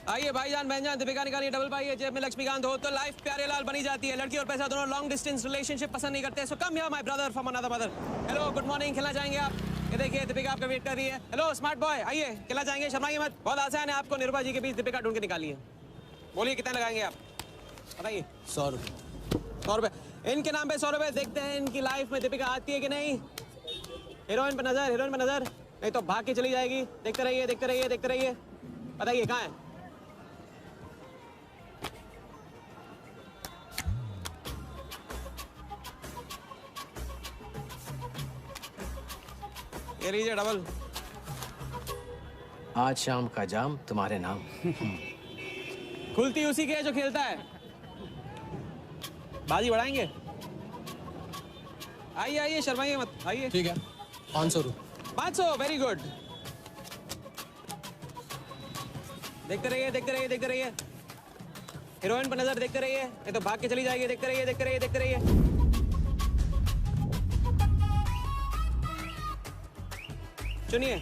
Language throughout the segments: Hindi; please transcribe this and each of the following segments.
आइए भाईजान बहनजान, दीपिका निकालिए डबल पाइए, जेब में लक्ष्मीकांत हो तो लाइफ प्यारे लाल बनी जाती है। लड़की और पैसा दोनों लॉन्ग डिस्टेंस रिलेशनशिप पसंद नहीं करते। So come here my brother from another mother. Hello good morning, खेलना चाहेंगे आप? ये देखिए दीपिका आपका वेट कर रही है। हेलो स्मार्ट बॉय, आइए खेलना चाहेंगे? शर्माइए मत, बहुत आसान है, आपको निरुपा जी के बीच दीपिका ढूंढ के निकाली है। बोलिए कितना लगाएंगे आप, बताइए। 100 रुपये। 100 रुपये इनके नाम पे 100 रुपये। देखते हैं इनकी लाइफ में दीपिका आती है कि नहीं। हीरोइन पर नजर, हीरोइन पर नजर, नहीं तो भाग के चली जाएगी। देखते रहिए देखते रहिए देखते रहिए, बताइए कहाँ है? ये लीजिए डबल। आज शाम का जाम तुम्हारे नाम। खुलती उसी की है जो खेलता है। बाजी बढ़ाएंगे? आइए आइए, शर्माइए मत, आइए। ठीक है, 500 रुपये। 500, वेरी गुड। देखते रहिए देखते रहिए देखते रहिए, हीरोइन पर नजर, देखते रहिए, नहीं तो भाग के चली जाएगी। देखते रहिए देखते रहिए देखते रहिए। सुनिए,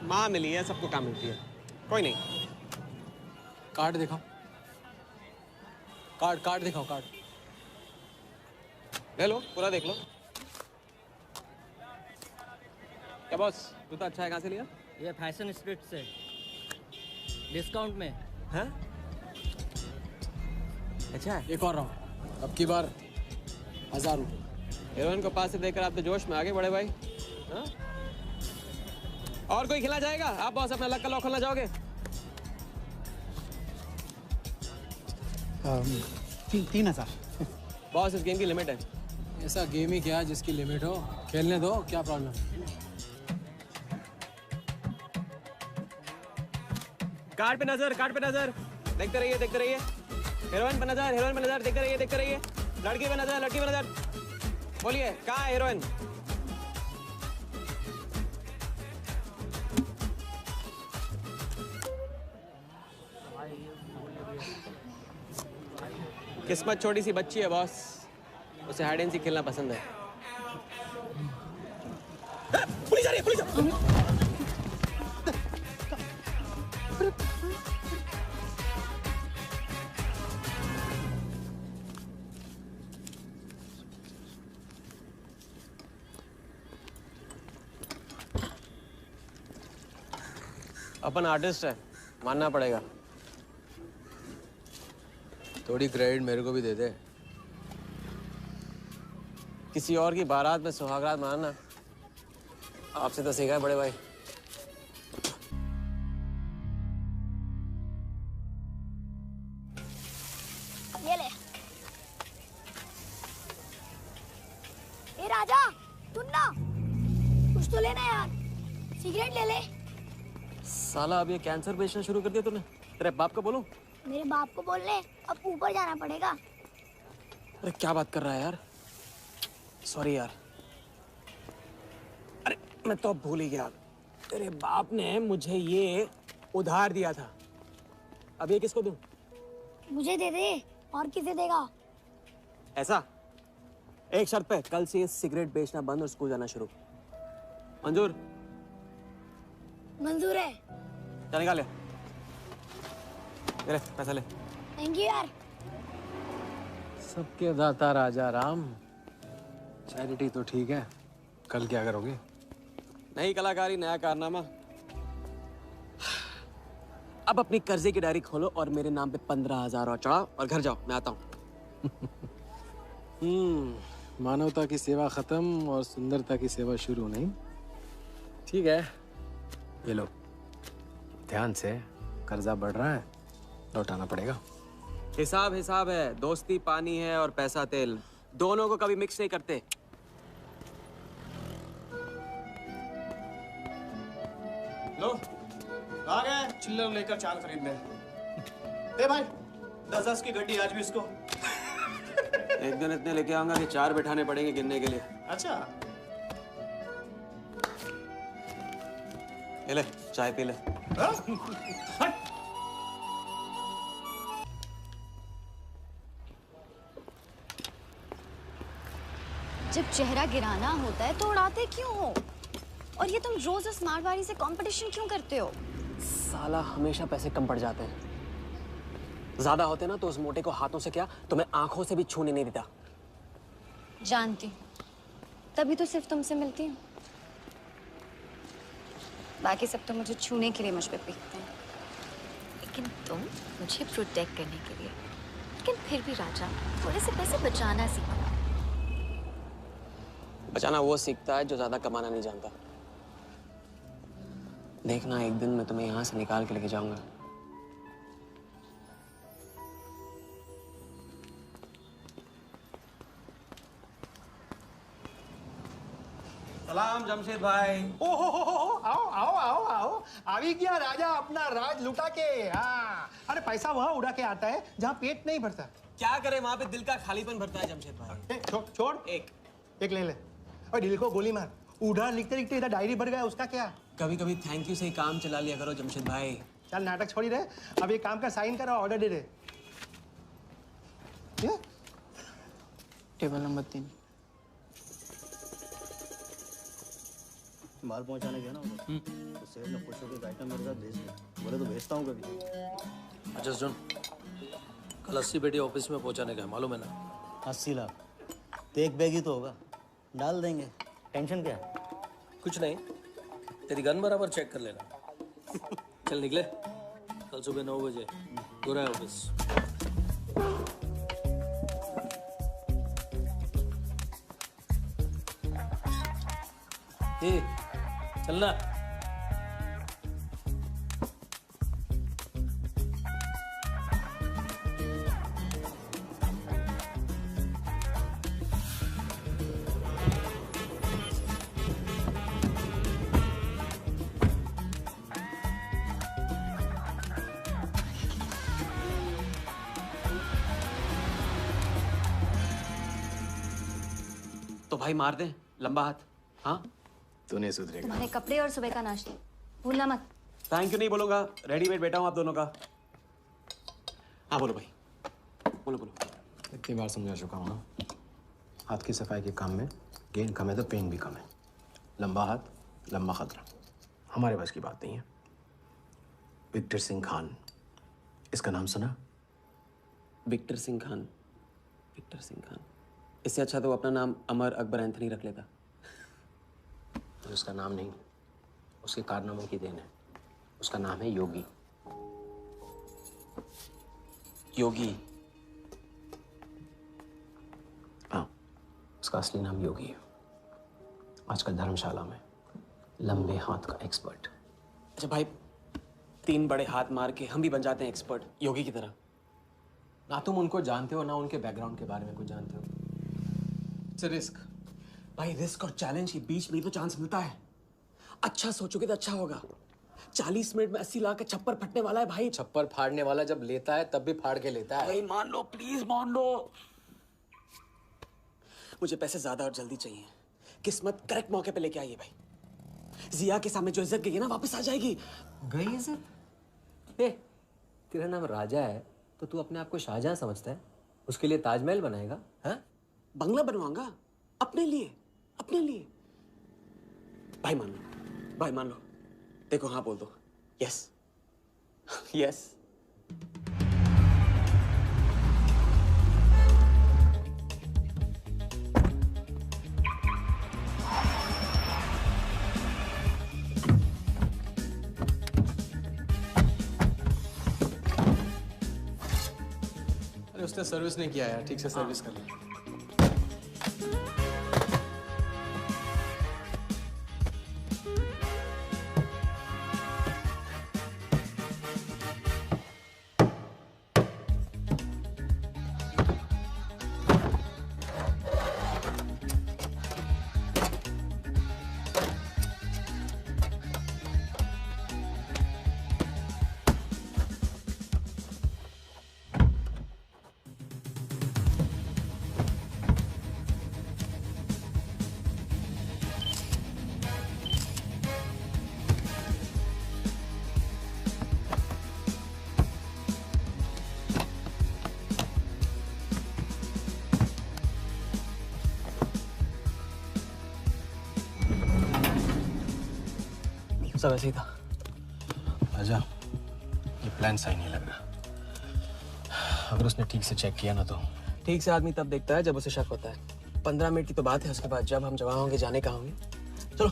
माँ मिली है, सबको काम मिलती है, कोई नहीं। कार्ड दिखाओ, कार्ड दिखाओ, कार्ड ले लो, पूरा देख लो। क्या बॉस, जूता अच्छा है, कहाँ से लिया? ये फैशन स्ट्रीट से, डिस्काउंट में है। अच्छा है। एक और राउंड, अब की बार 1000 रुपये। हीरोइन को पास से देखकर आप तो जोश में आगे बड़े भाई। हाँ? और कोई खिला जाएगा? आप बॉस अपना लक का लॉक खोलना चाहोगे? 3000। बॉस इस गेम की लिमिट है। ऐसा गेम ही क्या जिसकी लिमिट हो, खेलने दो, क्या प्रॉब्लम? कार्ड पे नजर, कार्ड पे नजर, देखते रहिए देखते रहिए। हीरोइन पे नजर, हीरोइन पे नजर, देखते रहिए देखते रहिए। लड़की पे नजर, लड़की पे नजर, बोलिए कहाँ है हीरोइन? किस्मत छोटी सी बच्ची है बॉस, उसे हाइड एंड सीक खेलना पसंद है। पुलिस आ रही है, पुलिस! अपन आर्टिस्ट है, मानना पड़ेगा। थोड़ी क्रेडिट मेरे को भी दे दे। किसी और की बारात में सुहागरात मनाना आपसे तो सीखा है बड़े भाई। ये ले। ए राजा, सुन ना, कुछ तो लेना यार, सिगरेट ले ले। साला अब ये कैंसर बेचना शुरू कर दिया तूने। तेरे बाप को बोलूं? मेरे बाप को बोलने अब ऊपर जाना पड़ेगा। अरे क्या बात कर रहा है यार, सॉरी यार। अरे मैं तो अब भूल ही गया, तेरे बाप ने मुझे ये उधार दिया था। अब ये किसको दूं? मुझे दे दे, और किसे देगा? ऐसा एक शर्त पे, कल से ये सिगरेट बेचना बंद और स्कूल जाना शुरू। मंजूर? मंजूर है। चल निकाल ले, पैसा ले। थैंक यू यार। सबके दाता राजा राम। चैरिटी तो ठीक है, कल क्या करोगे? नई कलाकारी, नया कारनामा। अब अपनी कर्जे की डायरी खोलो और मेरे नाम पे 15,000 और चढ़ाओ और घर जाओ, मैं आता हूँ। मानवता की सेवा खत्म और सुंदरता की सेवा शुरू नहीं। ठीक है, ये लो, ध्यान से, कर्जा बढ़ रहा है, लौटाना पड़ेगा। हिसाब हिसाब है, दोस्ती पानी है और पैसा तेल। दोनों को कभी मिक्स नहीं करते। लो आ गए चिल्लर लेकर चाल खरीदने। ए भाई 10-10 की गड्डी आज भी इसको। एक दिन इतने लेके आऊंगा कि 4 बैठाने पड़ेंगे गिनने के लिए। अच्छा ये ले चाय पी ले। हाँ? हट। जब चेहरा गिराना होता है तो उड़ाते क्यों हो? और ये तुम रोज उस मारवाड़ी से कंपटीशन क्यों करते हो? साला हमेशा पैसे कम पड़ जाते हैं। ज्यादा होते ना तो उस मोटे को हाथों से क्या तो मैं आंखों से भी छूने नहीं देता। जानती हूँ, तभी तो सिर्फ तुमसे मिलती हूँ। बाकी सब तो मुझे छूने के लिए मुझ पे पीटते हैं, लेकिन तुम मुझे प्रोटेक्ट करने के लिए। लेकिन फिर भी राजा, थोड़े से पैसे बचाना सीखो। बचाना वो सीखता है जो ज्यादा कमाना नहीं जानता। देखना एक दिन मैं तुम्हें यहाँ से निकाल के लेके जाऊंगा। सलाम जमशेद भाई। ओहो आओ आओ आओ आओ अभी क्या राजा अपना राज लुटा के। हाँ अरे पैसा वहाँ उड़ा के आता है जहाँ पेट नहीं भरता। क्या करे वहां पे दिल का खालीपन भरता है जमशेद भाई। छोड़ एक ले ले और दिल को गोली मार। उधार लिखते लिखते इधर डायरी भर गया, उसका क्या? कभी कभी थैंक यू से ही काम चला लिया करो जमशेद भाई। चल नाटक छोड़ी रहे, अब एक काम का साइन करो, ऑर्डर दे दे। Table number 3। माल पहुंचाने गया ना तो सेठ ने खुश होकर आइटम मेरे साथ भेज दिया। बोले तो भेजता हूँ कभी। अच्छा सुन, कल 80 पेटी ऑफिस में पहुंचाने का है, मालूम है ना? 80 लाख तो एक बैग ही तो होगा, डाल देंगे। टेंशन क्या है? कुछ नहीं, तेरी गन बराबर चेक कर लेना। चल निकले, कल सुबह 9 बजे गोरा ऑफिस। ये चलना। तो भाई मार दे लंबा हाथ। हाँ तू नहीं सुधरेगा। तुम्हारे कपड़े और सुबह का नाश्ता भूलना मत। थैंक यू नहीं बोलूंगा, रेडीमेड बैठा हूँ आप दोनों का। हाँ बोलो भाई, बोलो बोलो। इतनी बार समझा चुका हूँ ना, हाथ की सफाई के काम में गेन कम है तो पेन भी कम है। लंबा हाथ लंबा खतरा, हमारे बस की बात नहीं है। विक्टर सिंह खान, इसका नाम सुना? Victor Singh Khan, Victor Singh Khan. इससे अच्छा तो अपना नाम अमर अकबर एंथनी रख लेता। ये उसका नाम नहीं, उसके कारनामों की देन है। उसका नाम है योगी। योगी? हाँ, उसका असली नाम योगी है। आजकल धर्मशाला में लंबे हाथ का एक्सपर्ट। अच्छा भाई, 3 बड़े हाथ मार के हम भी बन जाते हैं एक्सपर्ट योगी की तरह। ना तुम उनको जानते हो ना उनके बैकग्राउंड के बारे में कुछ जानते हो। It's a risk. भाई रिस्क और चैलेंज के बीच में तो चांस मिलता है। अच्छा सोचोगे तो अच्छा होगा। 40 मिनट में 80 लाख का छप्पर फटने वाला है भाई। छप्पर फाड़ने वाला जब लेता है तब भी फाड़ के लेता है। भाई मान लो, प्लीज मान लो। मुझे पैसे ज्यादा और जल्दी चाहिए। किस्मत करेक्ट मौके पे लेके आइए भाई। जिया के सामने जो इज्जत गई है ना, वापस आ जाएगी। गई इज्जत? ए, तेरा नाम राजा है तो तू अपने आप को शाहजहां समझता है? उसके लिए ताजमहल बनाएगा? हाँ? बंगला बनवाऊंगा अपने लिए, अपने लिए। भाई मान लो, भाई मान लो। देखो हाँ बोल दो। Yes yes. अरे उसने सर्विस नहीं किया यार, ठीक से सर्विस कर ली। सब ऐसे ही था। राजा, ये प्लान सही नहीं लग रहा। अगर उसने ठीक से चेक किया ना तो। ठीक से आदमी तब देखता है जब उसे शक होता है। 15 मिनट की तो बात है, उसके बाद जब हम जवान होंगे जाने कहाँ होंगे। चलो।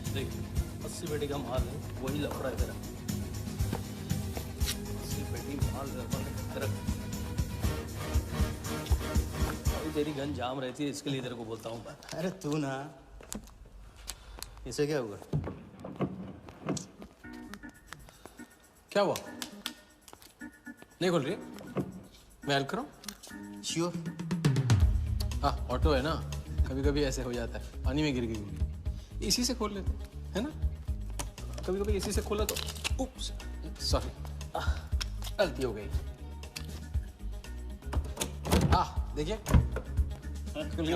देख 80 पेटी का माल है, वही लफड़ा है तेरा। 80 पेटी माल तेरा। अभी तेरी गन जाम रहती है, इसके लिए तेरे को बोलता हूँ। अरे तू ना, इसे क्या हुआ? क्या हुआ? नहीं खोल रही? मैं हेल्प करूं? श्योर। हाँ, ऑटो है ना, कभी कभी ऐसे हो जाता है, पानी में गिर गई होगी। इसी से खोल लेते है ना? कभी कभी इसी से खोला तो उप्स, सॉरी, गलती हो गई। देखिए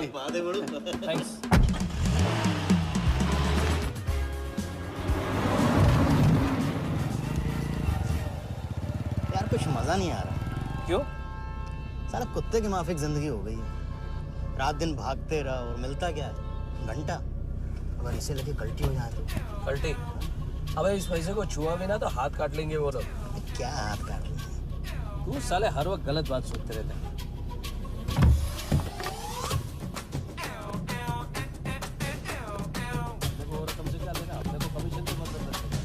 बात है बड़ू। थैंक्स। यार कुछ मजा नहीं आ रहा। क्यों? साला कुत्ते की माफिक जिंदगी हो गई है। रात दिन भागते रहो और मिलता क्या है? घंटा। अगर इसे लेके कल्टी हो जाए तो? पलटी? अबे इस पैसे को छुआ भी ना तो हाथ काट लेंगे वो लोग। क्या हाथ काट रहे हैं? तू साले हर वक्त गलत बात सोचते रहते हैं। देखो और तुमसे क्या लेना, अपने को कमीशन तो मतलब रखते हैं।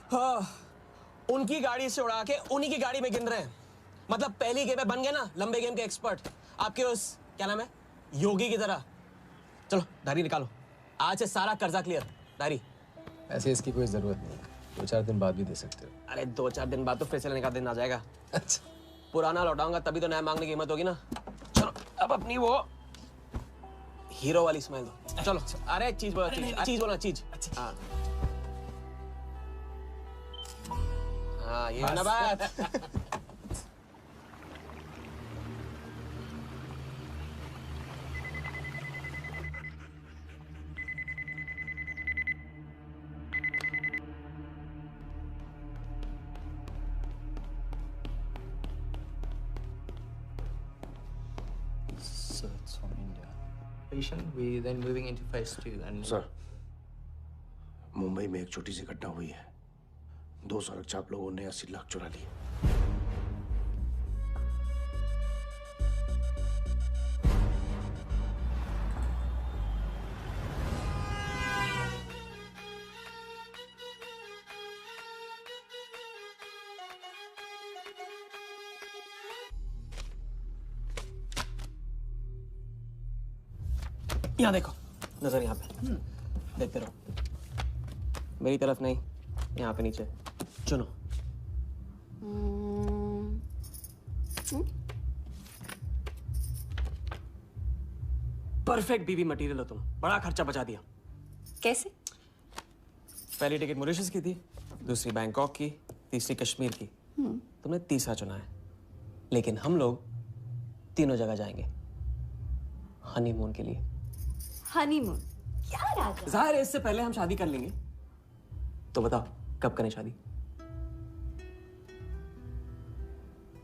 हाँ, उनकी गाड़ी से उड़ा के उन्हीं की गाड़ी में गिन रहे हैं। मतलब पहली गेम में बन गए ना लंबे गेम के एक्सपर्ट। आपके उस क्या नाम है, योगी की तरह। चलो डायरी निकालो, आज से सारा कर्जा क्लियर। डायरी। ऐसे इसकी कोई जरूरत नहीं, 2-4 दिन बाद भी दे सकते हो। अरे 2-4 दिन बाद तो फिर लेने का दिन आ जाएगा। अच्छा, पुराना लौटाऊंगा तभी तो नया मांगने की हिम्मत होगी ना। चलो अब अपनी वो हीरो वाली स्माइल दो। चलो। अरे चीज बोला, चीज बोला, चीज। हाँ हाँ, ये है ना बात। So it's from India. We then moving into phase 2 and sir, Mumbai में एक छोटी सी घटना हुई है। 2 सड़क चाप लोगों ने 80 लाख चुरा लिए। यहाँ देखो, नजर यहाँ पे। देखते रहो, मेरी तरफ नहीं, यहाँ पे नीचे। चुनो। परफेक्ट बीवी मटेरियल हो तुम, बड़ा खर्चा बचा दिया। कैसे? पहली टिकट मॉरिशस की थी, दूसरी बैंकॉक की, तीसरी कश्मीर की। तुमने तीसरा चुना है, लेकिन हम लोग तीनों जगह जाएंगे हनीमून के लिए। हनीमून? क्या राजा? जाहिर है इससे पहले हम शादी कर लेंगे। तो बताओ कब करें शादी?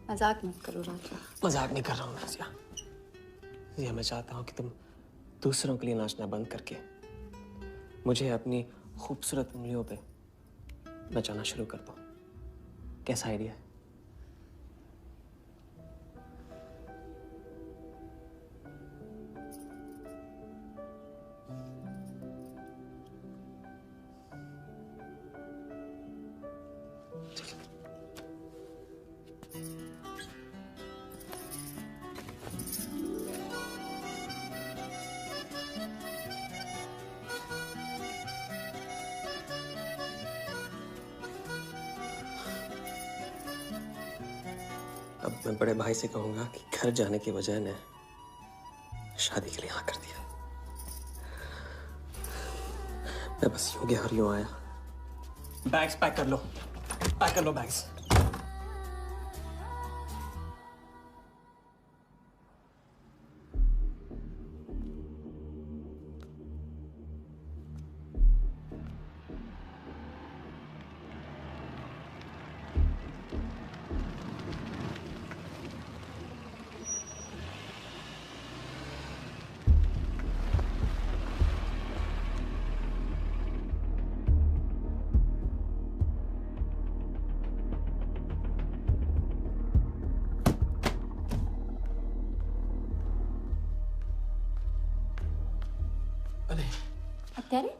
मजाक मत करो राजा। मजाक नहीं कर रहा हूँ नाज़िया। ये मैं चाहता हूँ कि तुम दूसरों के लिए नाचना बंद करके मुझे अपनी खूबसूरत उंगलियों पे नचाना शुरू कर दो। कैसा आइडिया है? अब मैं बड़े भाई से कहूंगा कि घर जाने के बजाय ने शादी के लिए हाँ कर दिया। मैं बस यूं गया और यूं आया। बैग्स पैक कर लो, पैक कर लो बैग्स। અત્યારે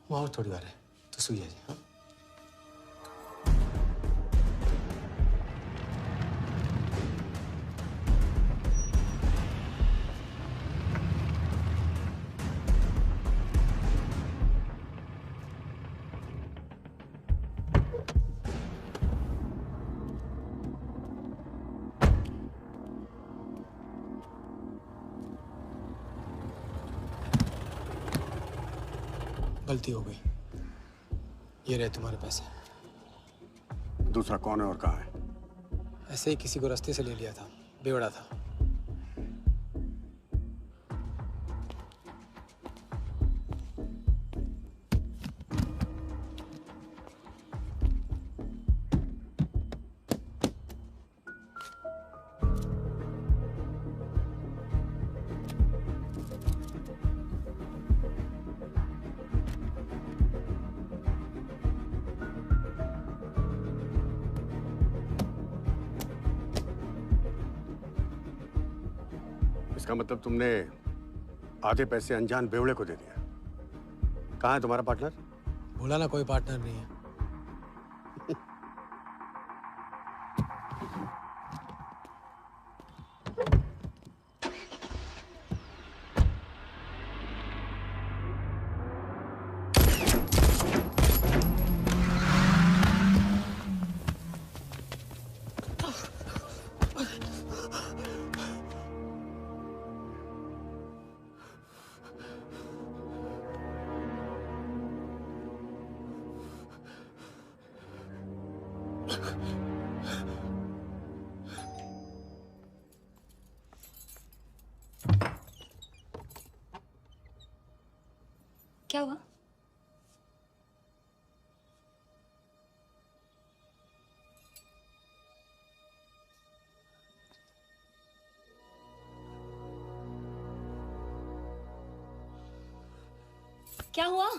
वो और थोड़ी बार है तो सुई है जी। हाँ गलती हो गई। ये रहे तुम्हारे पैसे। दूसरा कौन है और कहाँ है? ऐसे ही किसी को रास्ते से ले लिया था, बेवड़ा था। इसका मतलब तुमने आधे पैसे अनजान बेवड़े को दे दिया। कहाँ है तुम्हारा पार्टनर? बोला ना कोई पार्टनर नहीं है। क्या हुआ? क्या हुआ?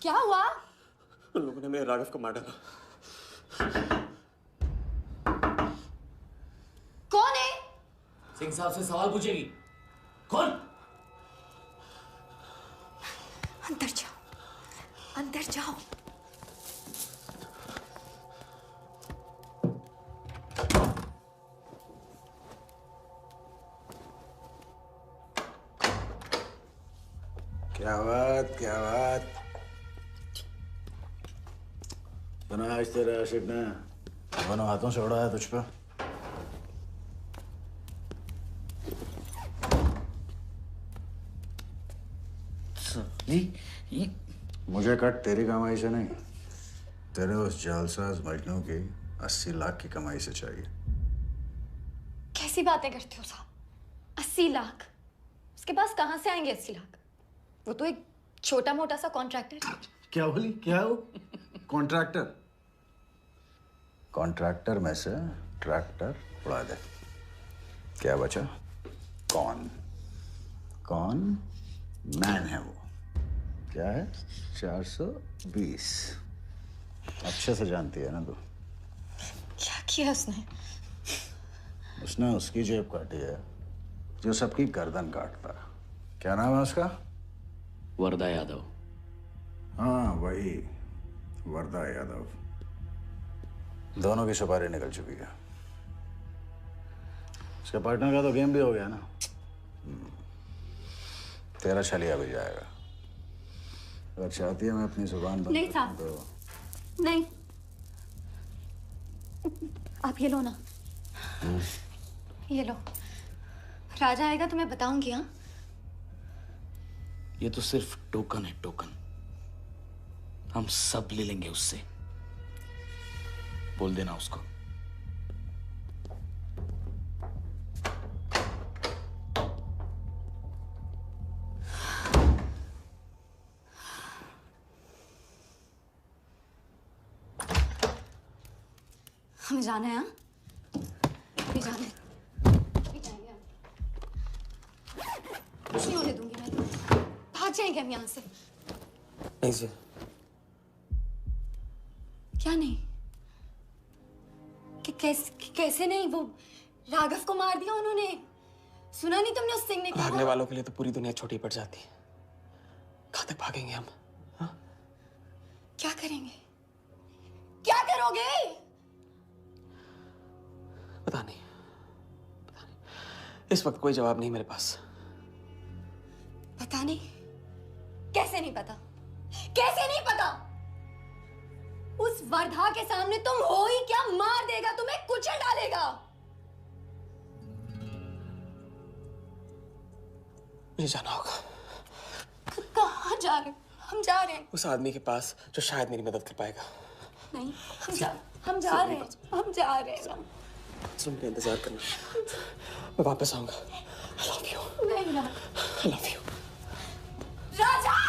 क्या हुआ? उन लोगों ने मेरे राघव को मार डाला। कौन है? सिंह साहब से सवाल पूछेगी। कौन? अंदर जाओ, अंदर जाओ। क्या बात, क्या बात। बना आज तेरे आशिक ने दोनों हाथों से उड़ाया तुझ पे। मुझे कट तेरी कमाई से नहीं, तेरे उस जालसाज मजनू की 80 लाख की कमाई से चाहिए। कैसी बातें करते हो साहब? 80 लाख? उसके पास कहां से आएंगे 80 लाख? वो तो एक छोटा मोटा सा कॉन्ट्रैक्टर है। क्या बोली? क्या हो? कॉन्ट्रैक्टर? कॉन्ट्रैक्टर में से ट्रैक्टर उड़ा दे। क्या बचा? कौन? कौन मैन है वो? क्या है? 420। अच्छे से जानती है ना तू? किया उसने? उसने उसकी जेब काटी है जो सबकी गर्दन काटता है। क्या नाम है उसका? वरदा यादव। हाँ वही, वरदा यादव। दोनों की सुपारी निकल चुकी है। उसके पार्टनर का तो गेम भी हो गया ना। तेरा छलिया भी जाएगा। अगर चाहती है मैं अपनी जुबान बंद नहीं करूं साहब। तो नहीं, आप ये लो ना। ये लो, राजा आएगा तो मैं बताऊंगी। हाँ, ये तो सिर्फ टोकन है, टोकन। हम सब ले लेंगे उससे। बोल देना उसको। हमें जाना है। हाँ, नहीं जाना है। नहीं जाएंगे हम। कुछ नहीं होने दूंगी मैं। भाग जाएंगे हम यहाँ से। नहीं सर। क्या नहीं? कैसे नहीं? वो राघव को मार दिया उन्होंने। सुना नहीं तुमने उस सिंह ने? भागने वालों के लिए तो पूरी दुनिया छोटी पड़ जाती है। कहाँ तक भागेंगे हम? हाँ? क्या करेंगे? क्या करोगे? पता नहीं। इस वक्त कोई जवाब नहीं मेरे पास। पता नहीं? कैसे नहीं पता? कैसे नहीं पता? उस वर्धा के सामने तुम हो ही क्या? मार देगा, तुम्हें कुचल डालेगा। मुझे जाना होगा। कहाँ जा रहे? हम जा रहे हैं। उस आदमी के पास जो शायद मेरी मदद कर पाएगा। नहीं, हम जा रहे हैं। हम जा रहे हैं। तुम मेरा इंतजार करना। मैं वापस आऊंगा। I love you. नहीं ना। I love you. राजा!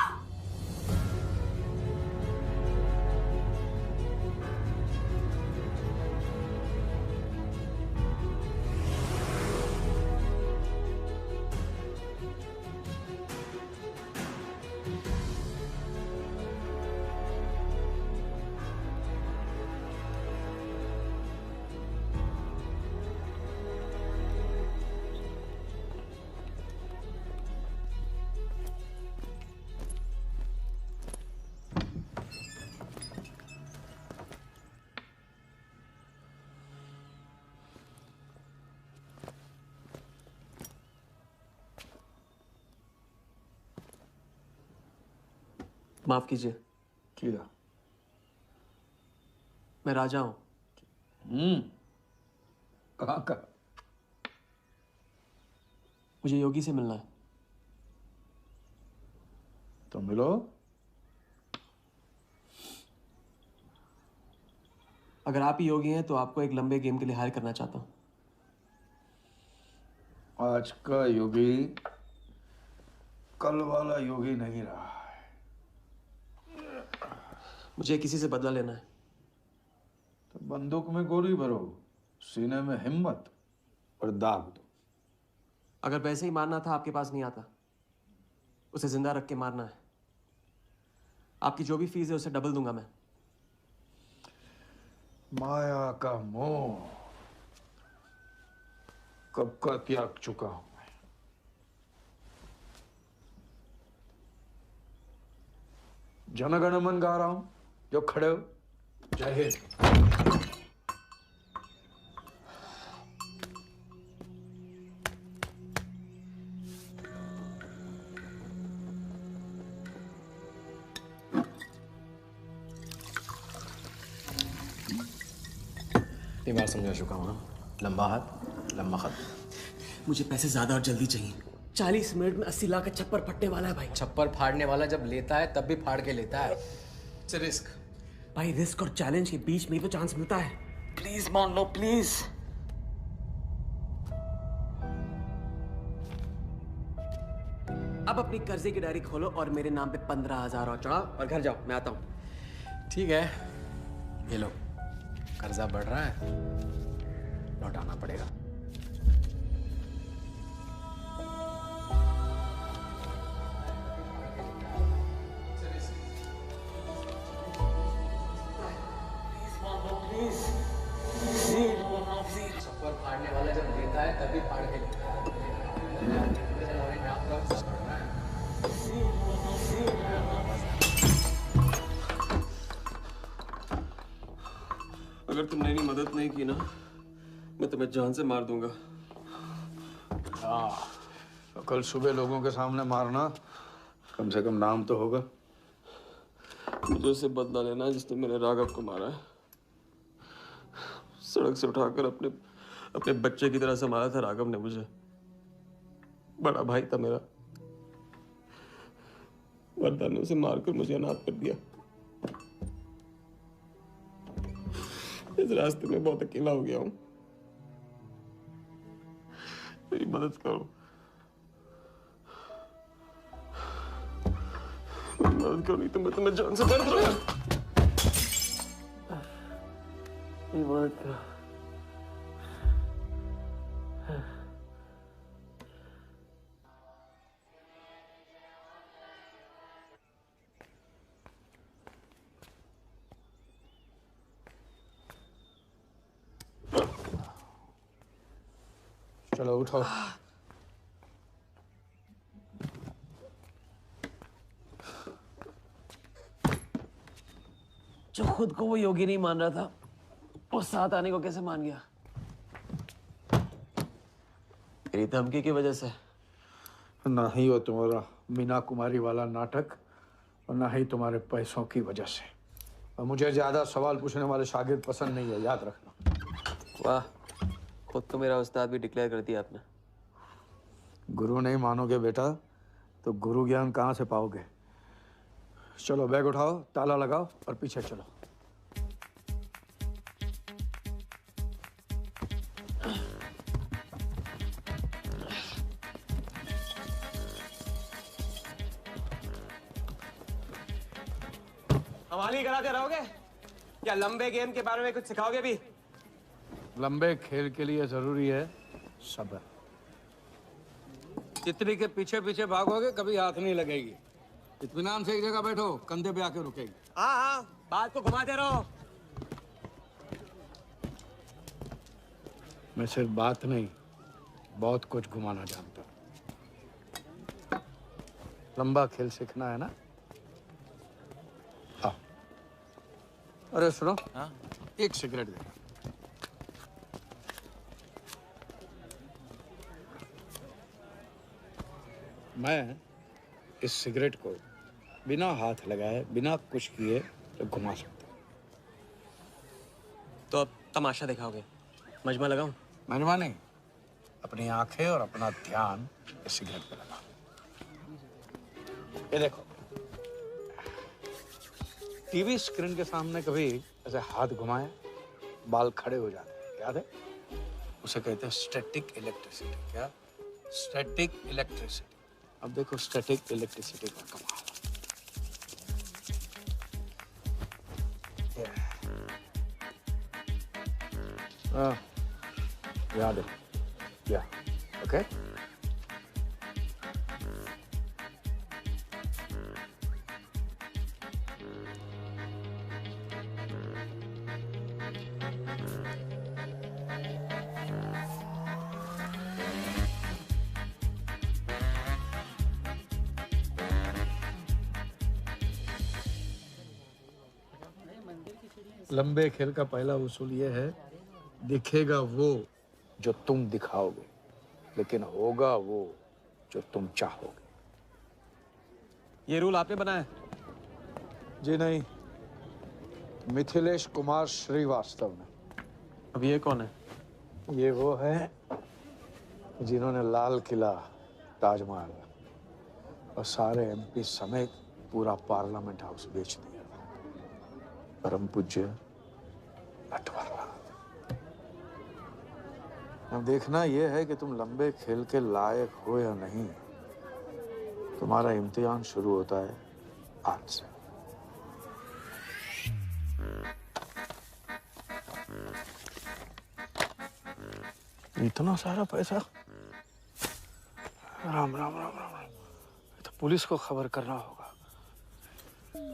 माफ कीजिए। किया। मैं राजा हूं। कहाँ का? मुझे योगी से मिलना है। तो मिलो। अगर आप ही योगी हैं तो आपको एक लंबे गेम के लिए हायर करना चाहता हूं। आज का योगी कल वाला योगी नहीं रहा है। मुझे किसी से बदला लेना है। तो बंदूक में गोली भरो, सीने में हिम्मत और दाग दो। अगर वैसे ही मारना था आपके पास नहीं आता। उसे जिंदा रख के मारना है। आपकी जो भी फीस है उसे डबल दूंगा मैं। माया का मोह कब का त्याग चुका हूं मैं। जनगण मन गा रहा हूं, जो खड़े हो। जय हिंद। इतनी बार समझा चुका हूं ना। लंबा हाथ लंबा खत। मुझे पैसे ज्यादा और जल्दी चाहिए। 40 मिनट में 80 लाख का छप्पर फटने वाला है भाई। छप्पर फाड़ने वाला जब लेता है तब भी फाड़ के लेता है। इट्स रिस्क भाई। रिस्क और चैलेंज के बीच में ही तो चांस मिलता है। प्लीज मान लो प्लीज। अब अपनी कर्जे की डायरी खोलो और मेरे नाम पे 15,000 और चढ़ाओ और घर जाओ। मैं आता हूं। ठीक है, ये लो। कर्जा बढ़ रहा है, लौटाना पड़ेगा। Please. है तभी फाड़ के अगर तुमने मेरी मदद नहीं की ना, मैं तुम्हें जान से मार दूंगा। हाँ, तो कल सुबह लोगों के सामने मारना, कम से कम नाम तो होगा। मुझे उससे बदला लेना जिसने मेरे राघव को मारा है। सड़क से उठाकर अपने बच्चे की तरह संभाला था राघव ने मुझे। बड़ा भाई था मेरा। वरदा ने उसे मारकर मुझे अनाथ कर दिया। इस रास्ते में बहुत अकेला हो गया हूं। मेरी मदद करो, मेरी मदद करो, नहीं तो मैं तुम्हें जान से मार दूंगा। मेरी मदद करो। चलो उठो। जो खुद को वो योगी नहीं मान रहा था, वो साथ आने को कैसे मान गया? मेरी धमकी की वजह से। ना ही वो तुम्हारा मीना कुमारी वाला नाटक और ना ही तुम्हारे पैसों की वजह से। और मुझे ज्यादा सवाल पूछने वाले शागिर्द पसंद नहीं है, याद रखना। वाह, खुद तो मेरा उस्ताद भी डिक्लेयर कर दिया आपने। गुरु नहीं मानोगे बेटा तो गुरु ज्ञान कहाँ से पाओगे? चलो बैग उठाओ, ताला लगाओ और पीछे चलो। हमारी कराते रहोगे या लंबे गेम के बारे में कुछ सिखाओगे भी? लंबे खेल के लिए जरूरी है सब्र। तितली के पीछे पीछे भागोगे कभी हाथ नहीं लगेगी। इत्मीनान से एक जगह बैठो, कंधे पे आके रुकेगी। हाँ हाँ, बात को घुमाते रहो। मैं सिर्फ बात नहीं, बहुत कुछ घुमाना जानता हूँ। लंबा खेल सीखना है ना? आओ। अरे सुनो, हाँ? एक सिगरेट दे। मैं इस सिगरेट को बिना हाथ लगाए, बिना कुछ किए तो घुमा सकता हूँ। तो अब तमाशा दिखाओगे? मजमा लगाऊं? मजमा नहीं, अपनी आंखें और अपना ध्यान इस सिगरेट पे लगाओ। ये देखो, टीवी स्क्रीन के सामने कभी ऐसे हाथ घुमाए बाल खड़े हो जाते हैं, याद है? उसे कहते हैं स्टैटिक इलेक्ट्रिसिटी। क्या? Static electricity. अब देखो स्टैटिक इलेक्ट्रिसिटी का कमाल। याद है? या ओके। लंबे खेल का पहला उसूल यह है, दिखेगा वो जो तुम दिखाओगे, लेकिन होगा वो जो तुम चाहोगे। ये रूल आपने बनाया? जी नहीं, मिथिलेश कुमार श्रीवास्तव ने। अब ये कौन है? ये वो है जिन्होंने लाल किला, ताजमहल और सारे एमपी समेत पूरा पार्लियामेंट हाउस बेच दिया। परम पूज्य नटवरलाल। अब देखना यह है कि तुम लंबे खेल के लायक हो या नहीं। तुम्हारा इम्तिहान शुरू होता है आज से। इतना सारा पैसा? राम राम राम राम राम। तो पुलिस को खबर करना होगा।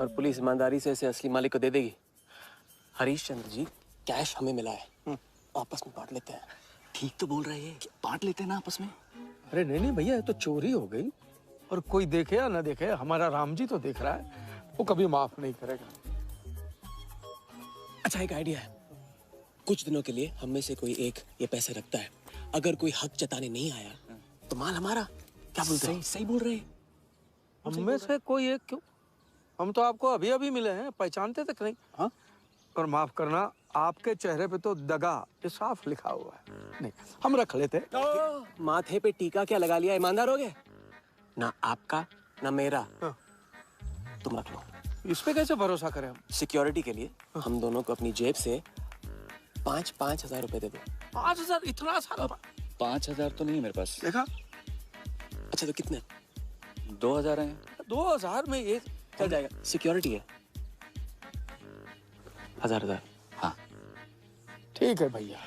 और पुलिस ईमानदारी से इसे असली मालिक को दे देगी। हरीश चंद्र जी, कैश हमें मिला है, आपस में बांट लेते हैं। ठीक तो बोल रहे हैं, बांट लेते हैं ना आपस में। अरे नहीं नहीं भैया, ये तो चोरी हो गई, और कोई देखे या ना देखे, हमारा राम जी तो देख रहा है, वो कभी माफ नहीं करेगा। अच्छा, एक आइडिया है। कुछ दिनों के लिए हम में से कोई एक ये पैसे रखता है, अगर कोई हक जताने नहीं आया तो माल हमारा। क्या बोलते हैं? सही बोल रहे हैं। हम में से कोई एक क्यों, हम तो आपको अभी अभी मिले हैं, पहचानते तक नहीं। हाँ, और माफ करना, आपके चेहरे पे तो दगा ये साफ लिखा हुआ है। नहीं, हम रख लेते। माथे पे टीका क्या लगा लिया, ईमानदार हो गए ना? आपका ना मेरा। तुम रख लो। इस पे कैसे भरोसा करें हम? सिक्योरिटी के लिए हम दोनों को अपनी जेब से 5-5 हजार रुपए दे दो। 5,000? इतना सारा? 5,000 तो नहीं है मेरे पास। देखा? अच्छा, तो कितने? 2,000 हैं। 2,000 में ये चल जाएगा। सिक्योरिटी है 1,000। हाँ ठीक है भैया।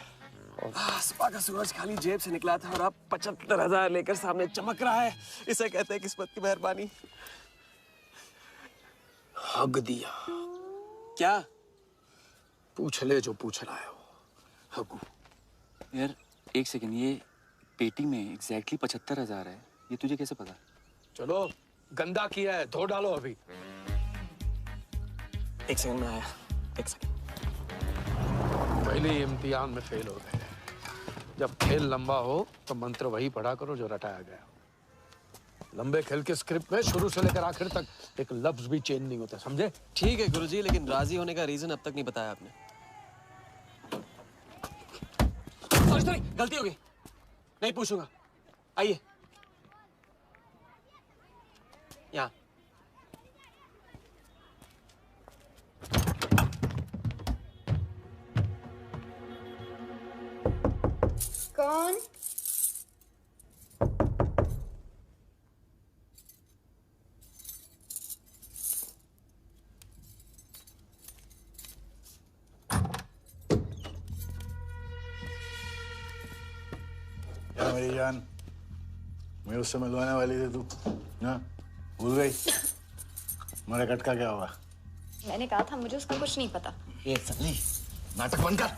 सुबह का सूरज खाली जेब से निकला था और अब 75,000 लेकर सामने चमक रहा है। इसे कहते हैं किस्मत की मेहरबानी। हग दिया। क्या? पूछ ले जो पूछना है वो। हगू। यार एक सेकंड, ये पेटी में एग्जैक्टली 75,000 है, ये तुझे कैसे पता? चलो, गंदा किया है, धो डालो अभी। एक सेकंड में आया। एक सेकंड। पहले ही इम्तिहान में फेल हो गए। जब खेल लंबा हो तो मंत्र वही पढ़ा करो जो रटाया गया। लंबे खेल के स्क्रिप्ट में शुरू से लेकर आखिर तक एक लफ्ज भी चेंज नहीं होता, समझे? ठीक है गुरुजी, लेकिन राजी होने का रीजन अब तक नहीं बताया आपने। सॉरी, गलती हो गई, नहीं पूछूंगा। आइए यहाँ। कौन? क्या मेरी जान, मैं उससे मिलवाने वाली थी, तू ना भूल गई? मेरा कट का क्या हुआ? मैंने कहा था मुझे उसका कुछ नहीं पता। ये सन्नी, नाटक बंद कर।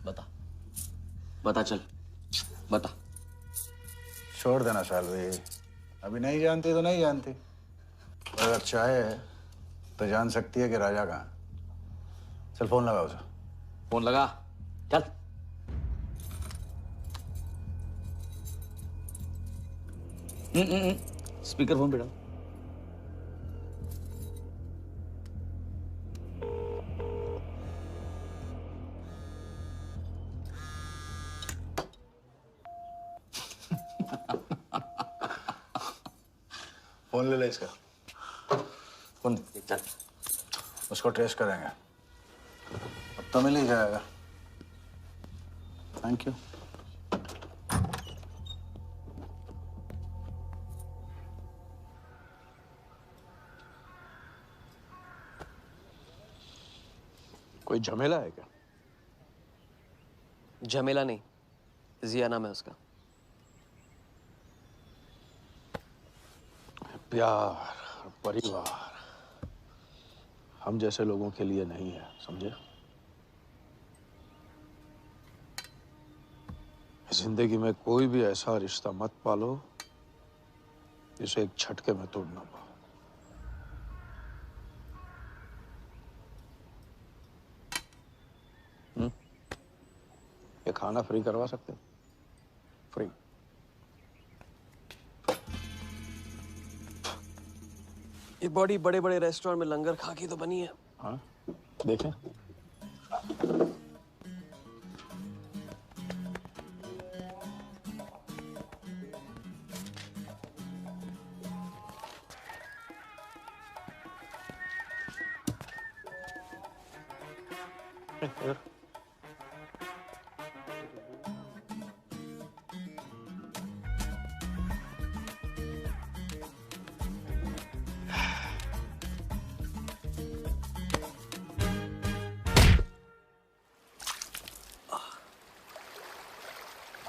बता, बता चल, बता। छोड़ देना सालवी, अभी नहीं जानती तो नहीं जानती, अगर चाहे तो जान सकती है कि राजा कहाँ। चल फोन लगा उसे। फोन लगा, चल। स्पीकर फोन पे डाल। फोन ले ले इसका, फोन चल। उसको ट्रेस करेंगे, अब तो मिल ही जाएगा। Thank you. कोई झमेला है क्या? झमेला नहीं, जिया नाम है उसका। प्यार, परिवार हम जैसे लोगों के लिए नहीं है, समझे? जिंदगी में कोई भी ऐसा रिश्ता मत पालो जिसे एक झटके में तोड़ ना पाओ। ये खाना फ्री करवा सकते हो? फ्री। ये बॉडी बड़े बड़े रेस्टोरेंट में लंगर खा के तो बनी है। हाँ, देखें।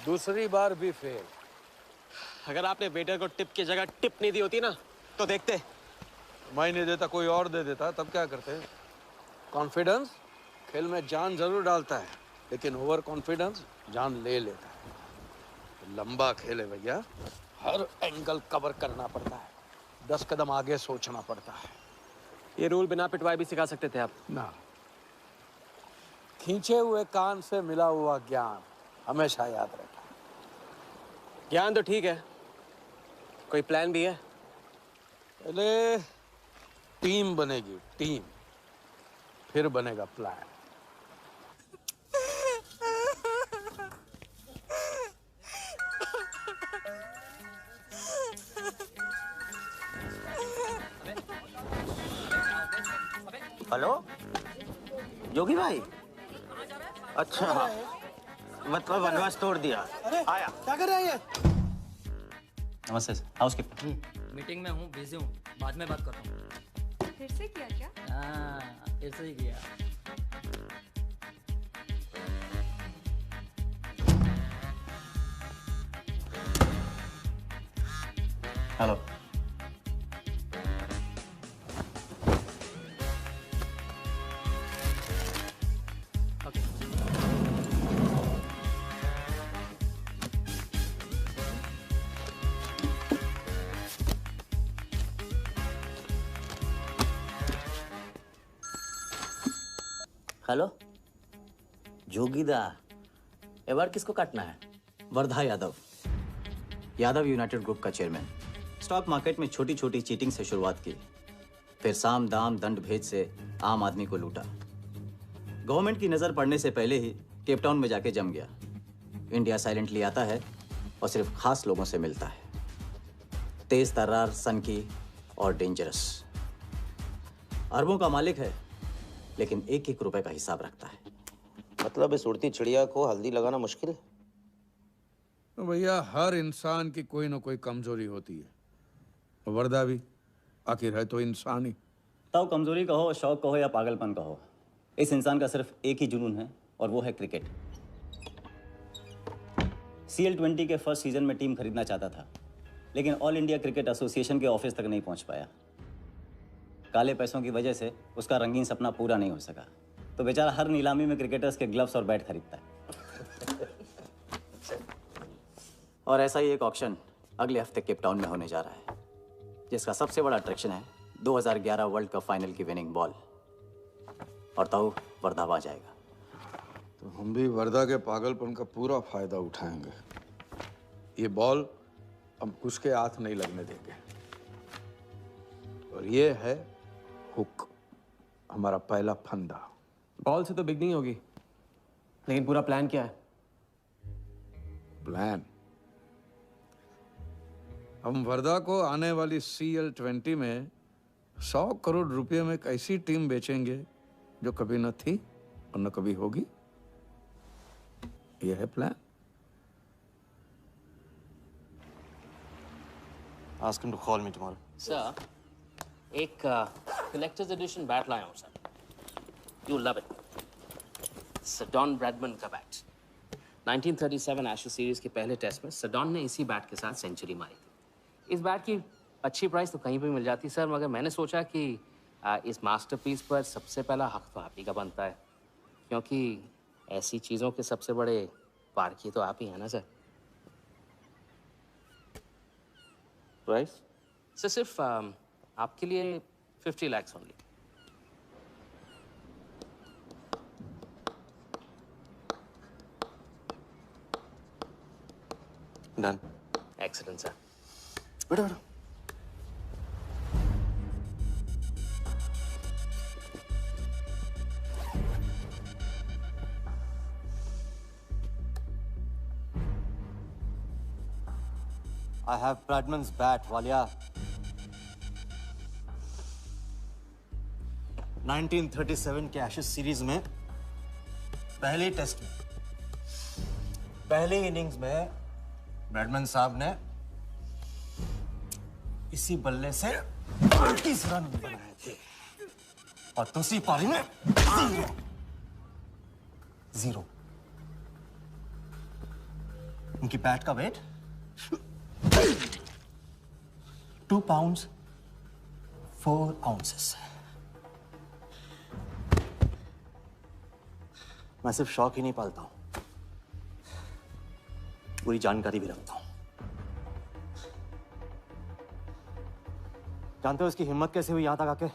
दूसरी बार भी फेल। अगर आपने वेटर को टिप की जगह टिप नहीं दी होती ना तो देखते। मैं नहीं देता, कोई और दे देता, तब क्या करते? कॉन्फिडेंस खेल में जान जरूर डालता है, लेकिन ओवर कॉन्फिडेंस जान ले लेता है। लंबा खेल है भैया, हर एंगल कवर करना पड़ता है, 10 कदम आगे सोचना पड़ता है। ये रूल बिना पिटवाए भी सिखा सकते थे आप ना। खींचे हुए कान से मिला हुआ ज्ञान हमेशा याद रहता है। ज्ञान तो ठीक है, कोई प्लान भी है? पहले टीम बनेगी, टीम, फिर बनेगा प्लान। हेलो जोगी भाई, अच्छा मतलब वनवास तोड़ दिया। आया क्या कर रहे हैं? नमस्ते सर, हाउसकीपर। मीटिंग में हूँ, बिजी हूँ, बाद में बात करता हूँ। फिर से किया क्या? हाँ, फिर से ही किया। हेलो। हेलो जोगीदा, ए बार किसको काटना है? वर्धा यादव, यादव यूनाइटेड ग्रुप का चेयरमैन। स्टॉक मार्केट में छोटी छोटी चीटिंग से शुरुआत की, फिर साम दाम दंड भेद से आम आदमी को लूटा। गवर्नमेंट की नज़र पड़ने से पहले ही केप टाउन में जाके जम गया। इंडिया साइलेंटली आता है और सिर्फ खास लोगों से मिलता है। तेज तर्रार, सनकी और डेंजरस। अरबों का मालिक है, लेकिन एक एक रुपए का हिसाब रखता है। मतलब इस उड़ती चिड़िया को हल्दी लगाना मुश्किल है? तो भैया हर इंसान की कोई ना कोई कमजोरी होती है। वर्दा भी आखिर है तो इंसान ही। ताऊ कमजोरी कहो, शौक कहो या पागलपन कहो, इस इंसान का सिर्फ एक ही जुनून है और वो है क्रिकेट। CL20 के फर्स्ट सीजन में टीम खरीदना चाहता था, लेकिन ऑल इंडिया क्रिकेट एसोसिएशन के ऑफिस तक नहीं पहुंच पाया। काले पैसों की वजह से उसका रंगीन सपना पूरा नहीं हो सका, तो बेचारा हर नीलामी में क्रिकेटर्स के ग्लव्स और बैट खरीदता है। और ऐसा ही एक ऑक्शन अगले हफ्ते केप टाउन में होने जा रहा है, जिसका सबसे बड़ा अट्रैक्शन है 2011 वर्ल्ड कप फाइनल की विनिंग बॉल। और ताऊ वर्धा आ जाएगा। तो हम भी वर्दा के पागलपन का पूरा फायदा उठाएंगे। ये बॉल हम उसके हाथ नहीं लगने देंगे। और ये है हुक, हमारा पहला फंदा। बॉल से तो बिग नहीं होगी, लेकिन पूरा प्लान क्या है? प्लान, हम वर्दा को आने वाली CL20 में 100 करोड़ रुपए में एक ऐसी टीम बेचेंगे जो कभी न थी और न कभी होगी। यह है plan. Ask him to call me tomorrow. Sir, एक कलेक्टर्स एडिशन बैट लाया हूँ sir. You love it. Sir Don Bradman का बैट। 1937 एशेज सीरीज के पहले टेस्ट में सडॉन ने इसी बैट के साथ सेंचुरी मारी थी। इस बैट की अच्छी प्राइस तो कहीं भी मिल जाती सर, मगर मैंने सोचा कि इस मास्टरपीस पर सबसे पहला हक तो आप ही का बनता है, क्योंकि ऐसी चीज़ों के सबसे बड़े पारखी तो आप ही हैं ना सर। प्राइस सर सिर्फ आपके लिए 50 lakhs only. Done. Excellent sir. बैठो बैठो। I have Bradman's bat, Walia. 1937 के एशेज सीरीज में पहले टेस्ट में पहले इनिंग्स में ब्रैडमैन साहब ने इसी बल्ले से 30 रन बनाए थे और दूसरी पारी में 0। उनकी बैट का वेट 2 pounds 4 ounces। मैं सिर्फ शौक ही नहीं पालता हूं, पूरी जानकारी भी रखता हूं। जानते हो इसकी हिम्मत कैसे हुई यहां तक आके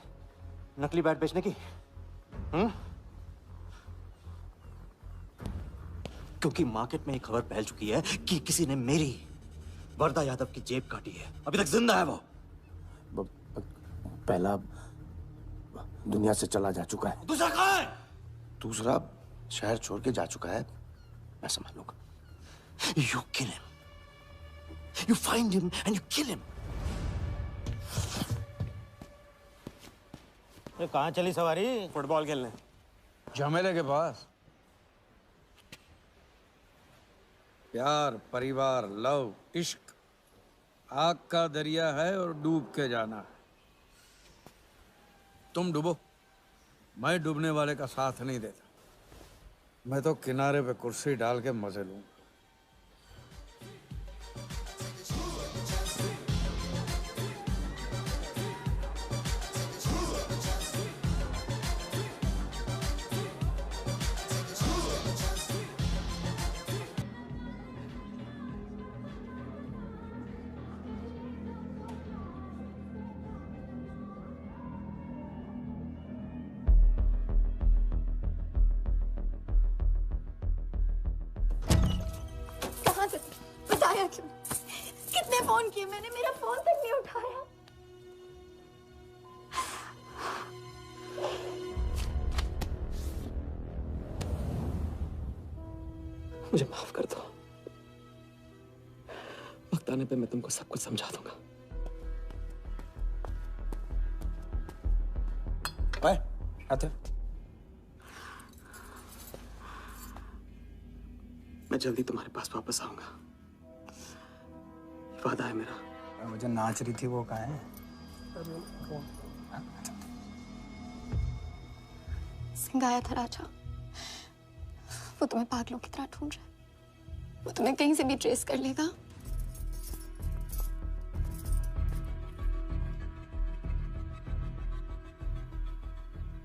नकली बैट बेचने की? क्योंकि मार्केट में एक खबर फैल चुकी है कि किसी ने मेरी वर्दा यादव की जेब काटी है। अभी तक जिंदा है वो। पहला दुनिया से चला जा चुका है, दूसरा कहाँ है? दूसरा शहर छोड़ के जा चुका है, मैं समझ लूंगा। You kill him. You find him and you kill him. अरे कहाँ चली सवारी? फुटबॉल खेलने। झमेले के पास। प्यार, परिवार, लव, इश्क आग का दरिया है और डूब के जाना है। तुम डूबो, मैं डूबने वाले का साथ नहीं देता। मैं तो किनारे पे कुर्सी डाल के मजे लूंगा। बताया क्यों? कितने फोन किए मैंने, मेरा फोन तक नहीं उठाया। मुझे माफ कर दो। वक्त आने पे मैं तुमको सब कुछ समझा दूंगा। आते मैं जल्दी तुम्हारे पास वापस आऊंगा, वादा है मेरा। मुझे नाच रही थी वो कहाँ है? सिंह आया था राजा, वो तुम्हें पागलों की तरह ढूंढ रहा है। वो तुम्हें कहीं से भी ट्रेस कर लेगा।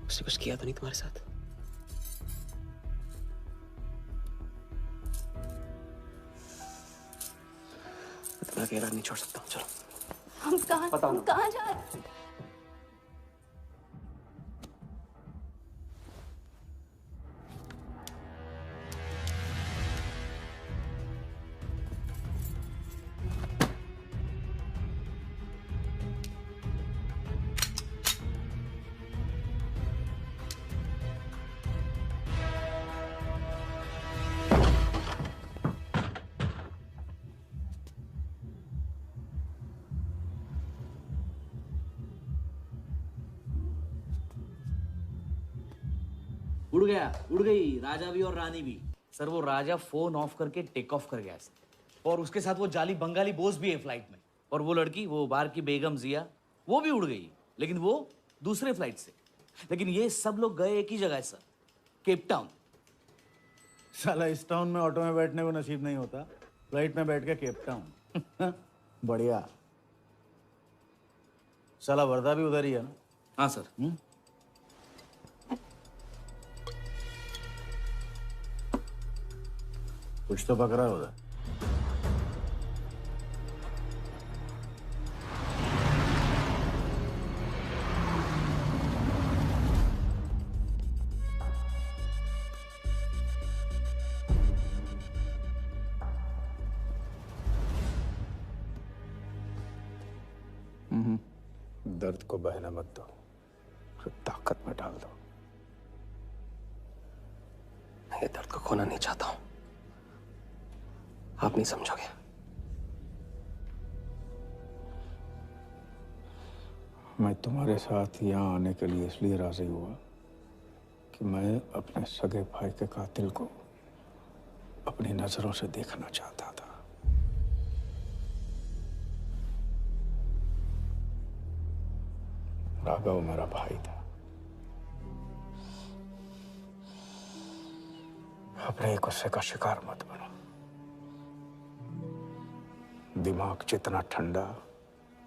उसने कुछ किया तो नहीं तुम्हारे साथ? मैं तुम्हारा अकेला नहीं छोड़ सकता हूँ। चलो हम कहाँ जा रहे हैं? उड़ गई राजा भी और रानी भी। सर वो राजा फोन ऑफ करके टेक ऑफ कर गया सर, और उसके साथ वो जाली बंगाली बोस भी है फ्लाइट में। और वो लड़की, वो बार की बेगम जिया, वो भी उड़ गई, लेकिन वो दूसरे फ्लाइट से। लेकिन ये सब लोग गए एक ही जगह है सर, केप टाउन। साला इस टाउन में ऑटो में बैठने को नसीब नहीं होता, फ्लाइट में बैठ के केप टाउन। बढ़िया। साला वर्दा भी उधर ही है ना? हाँ सर। कुछ तो पकड़ा है उधर। दर्द को बहना मत दो, ताकत में डाल दो। मैं ये दर्द को खोना नहीं चाहता हूं, आप नहीं समझोगे। मैं तुम्हारे साथ यहाँ आने के लिए इसलिए राजी हुआ कि मैं अपने सगे भाई के कातिल को अपनी नजरों से देखना चाहता था। राघव मेरा भाई था। अपने गुस्से का शिकार मत बनो। दिमाग जितना ठंडा,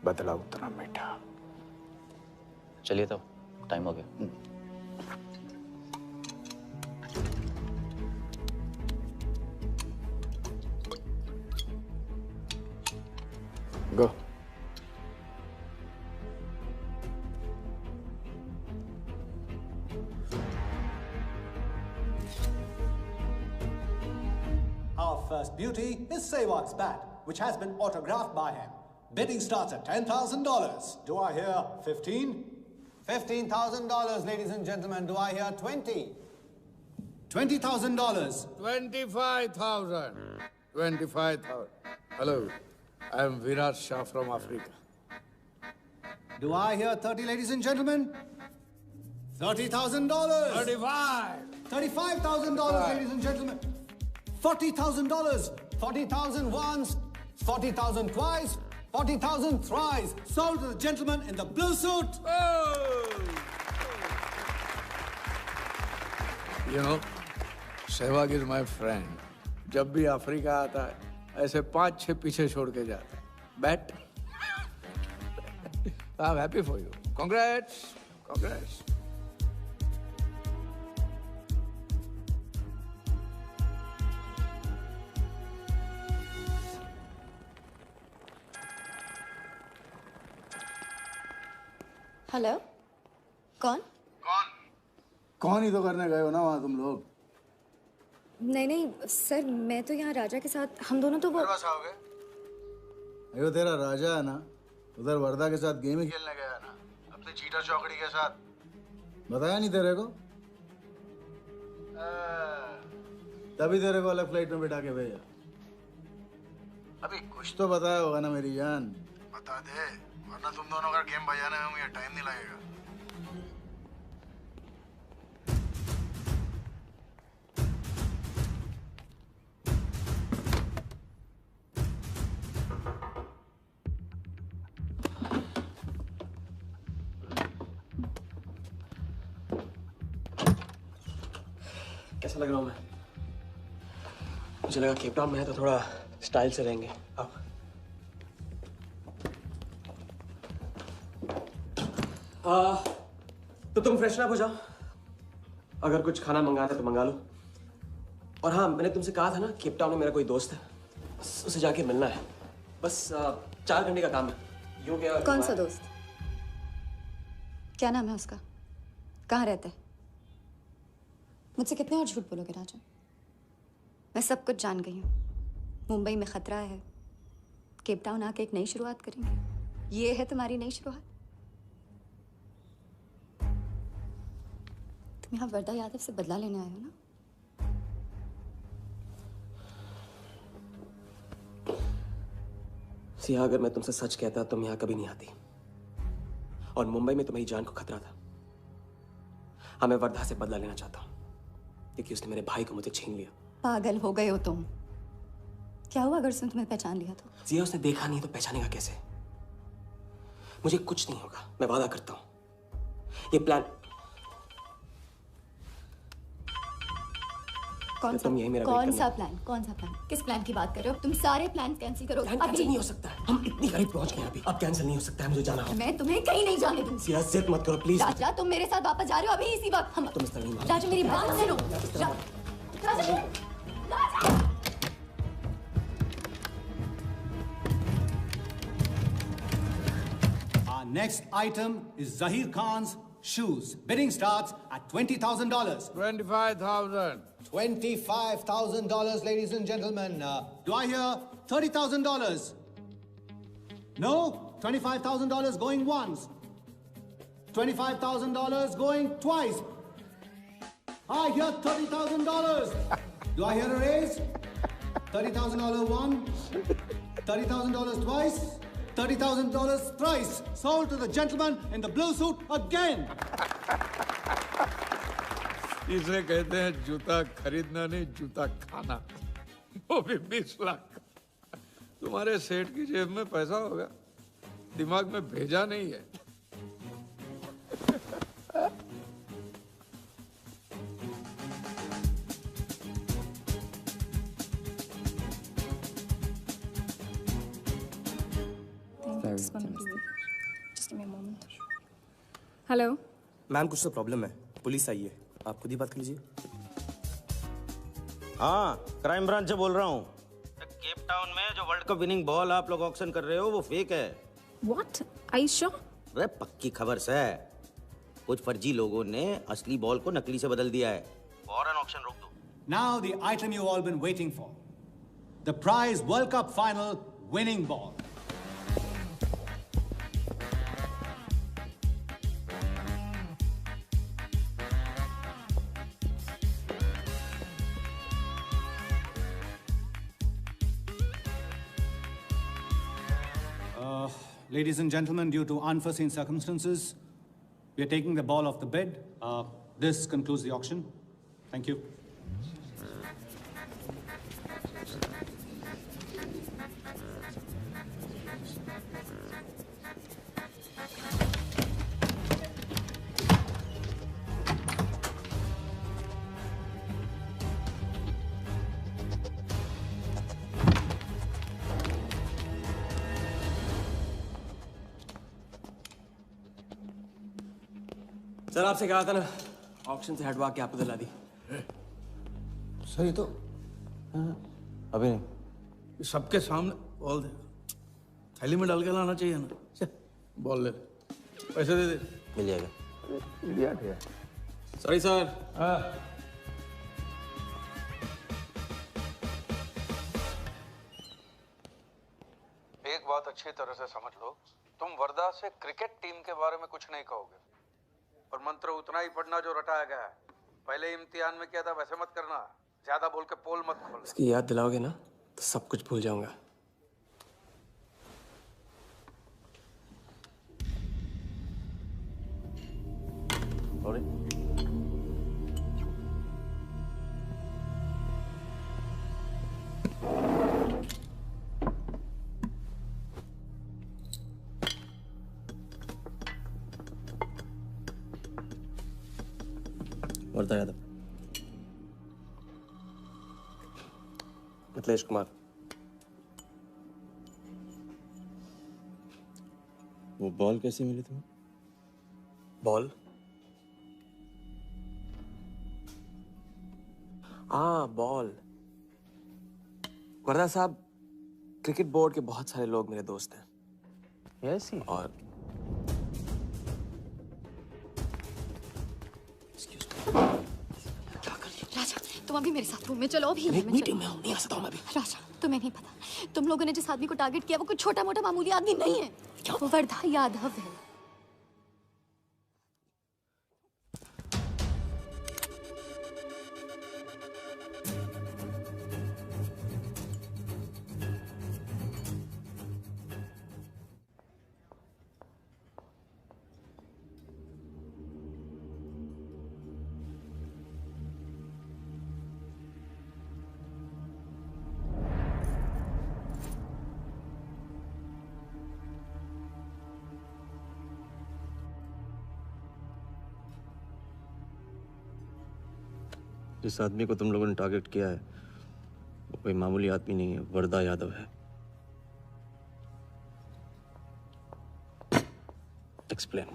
बदला उतना मीठा। चलिए तो टाइम हो गया। Our first beauty is Sehwag's bat, which has been autographed by him. Bidding starts at $10,000. Do I hear 15? $15,000, ladies and gentlemen. Do I hear 20? $20,000. 25,000. 25,000. Hello, I am Virat Shah from Africa. Do I hear 30, ladies and gentlemen? $30,000. 35. $35,000, ladies and gentlemen. $40,000. 40,000 once, 40,000 twice, 40,000 thrice. Sold to the gentleman in the blue suit. You know, Sehwag is my friend. जब भी अफ्रीका आता है, ऐसे 5-6 पीछे छोड़ के जाता है. Bet? I'm happy for you. Congrats. Congrats. Hello कौन? कौन ही तो करने गए हो ना वहाँ तुम लोग? नहीं नहीं सर, मैं तो यहाँ राजा के साथ, हम दोनों तो वो अयो तेरा राजा है ना, उधर वर्दा के साथ गेम ही खेलने गया ना, अपने चीटा चौकड़ी के साथ. बताया नहीं तेरे को? तभी तेरे को अलग फ्लाइट में बिठा के भेजा. अभी कुछ तो बताया होगा ना मेरी जान. बता दे, वरना तुम दोनों का गेम बजाने में मुझे टाइम नहीं लगेगा. कैसा लग रहा हूँ मैं? मुझे लगा केप टाउन में है तो थोड़ा स्टाइल से रहेंगे. अब तो तुम फ्रेशन अप हो जाओ. अगर कुछ खाना मंगाना है तो मंगा लो. और हाँ, मैंने तुमसे कहा था ना, केप टाउन में मेरा कोई दोस्त है, बस उसे जाके मिलना है. बस 4 घंटे का काम है. यूँ क्या? कौन सा दोस्त? क्या नाम है उसका? कहाँ रहता है? मुझसे कितने और झूठ बोलोगे राजा? मैं सब कुछ जान गई हूँ. मुंबई में खतरा है. केप टाउन आके एक नई शुरुआत करेंगे. ये है तुम्हारी नई शुरुआत? तुम यहाँ वर्दा यादव से बदला लेने आए हो ना? सिया, अगर मैं तुमसे सच कहता तुम यहाँ कभी नहीं आती. और मुंबई में तुम्हारी जान को खतरा था. हाँ, मैं वर्धा से बदला लेना चाहता हूँ क्योंकि उसने मेरे भाई को मुझे छीन लिया. पागल हो गए हो तुम. क्या हुआ अगर उसने तुम्हें पहचान लिया तो? सिया, उसने देखा नहीं तो पहचानेगा कैसे? मुझे कुछ नहीं होगा, मैं वादा करता हूँ. ये प्लान कौन सा? कौन सा प्लान? कौन सा प्लान? किस प्लान की बात कर रहे हो? तुम सारे प्लान कैंसिल करो. प्लान कैंसिल नहीं हो सकता है. हम इतनी करीब पहुंच गए अभी. अब कैंसिल नहीं हो सकता है. मुझे जाना होगा. मैं तुम्हें कहीं नहीं जाने दूंगी. सिया, जिद मत करो प्लीज. राजा, तुम मेरे साथ वापस जा रहे हो अभी इसी वक्त. हम तुम इस तरह नहीं मानो. राजा, मेरी बात सुनो. राजा, Our next item is Zahir Khan's shoes. Bidding starts at $20,000. 25,000. $25,000, ladies and gentlemen. Do I hear $30,000? No? $25,000 going once. $25,000 going twice. I hear $30,000. Do I hear a raise? $30,000 once. $30,000 twice. $30,000 thrice. Sold to the gentleman in the blue suit again. इसे कहते हैं जूता खरीदना नहीं, जूता खाना. वो भी 20 लाख. तुम्हारे सेठ की जेब में पैसा होगा, दिमाग में भेजा नहीं है. हेलो मैम, कुछ तो प्रॉब्लम है. पुलिस आई है, आप खुद ही बात कर लीजिए. हाँ, क्राइम ब्रांच से बोल रहा हूँ. केप टाउन में जो वर्ल्ड कप विनिंग बॉल आप लोग ऑक्शन कर रहे हो वो फेक है. व्हाट? I sure? अरे पक्की खबर से. कुछ फर्जी लोगों ने असली बॉल को नकली से बदल दिया है। फौरन ऑक्शन रोक दो। Now the item you've all been waiting for. The prize World Cup final winning ball. Ladies and gentlemen, due to unforeseen circumstances, we are taking the ball off the bid. This concludes the auction. Thank you. Sir आपसे कहा था ना, ऑक्शन से हटवा के आपको दिला दी। सही तो अभी नहीं। सबके सामने बॉल दे, थैली में डाल के लाना चाहिए ना। बॉल ले, पैसे दे दे। मिल जाएगा। इंडिया है। Sorry sir. एक बात अच्छी तरह से समझ लो, तुम वर्धा से क्रिकेट टीम के बारे में कुछ नहीं कहोगे, और मंत्र उतना ही पढ़ना जो रटाया गया है। पहले इम्तिहान में किया था वैसे मत करना, ज्यादा बोल के पोल मत खोलना। इसकी याद दिलाओगे ना तो सब कुछ भूल जाऊंगा। वर्धा यादव, मिथिलेश कुमार। वो बॉल कैसे मिली तुम्हें? बॉल? हाँ बॉल। वर्धा साहब, क्रिकेट बोर्ड के बहुत सारे लोग मेरे दोस्त हैं। Yes he. और राजा, तुम अभी मेरे साथ रूम में चलो। अभी मीटिंग में हूँ, नहीं आ सकता हूँ मैं अभी। राजा, तुम्हें नहीं पता, तुम लोगों ने जिस आदमी को टारगेट किया वो कोई छोटा मोटा मामूली आदमी नहीं है। वो वर्धा यादव है। जिस आदमी को तुम लोगों ने टारगेट किया है वो कोई मामूली आदमी नहीं है, वर्धा यादव है। एक्सप्लेन।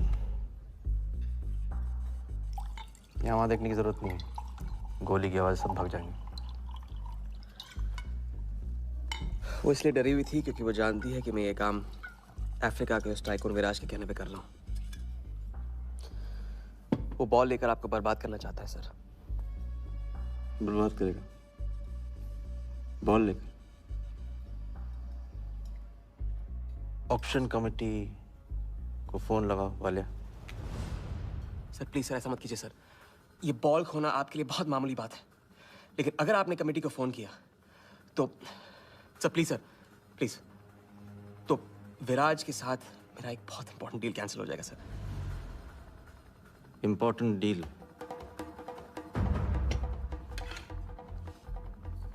यहाँ वहाँ देखने की जरूरत नहीं है, गोली की आवाज सब भाग जाएंगे। वो इसलिए डरी हुई थी क्योंकि वो जानती है कि मैं ये काम अफ्रीका के उस टाइकून विराज के कहने पे कर रहा हूँ। वो बॉल लेकर आपको बर्बाद करना चाहता है सर। बर्बाद करेगा? बॉल लेकर? ऑक्शन कमेटी को फोन लगाओ वालिया। सर प्लीज सर, ऐसा मत कीजिए सर। ये बॉल खोना आपके लिए बहुत मामूली बात है, लेकिन अगर आपने कमेटी को फोन किया तो सर प्लीज, तो विराज के साथ मेरा एक बहुत इंपॉर्टेंट डील कैंसिल हो जाएगा sir. Important deal?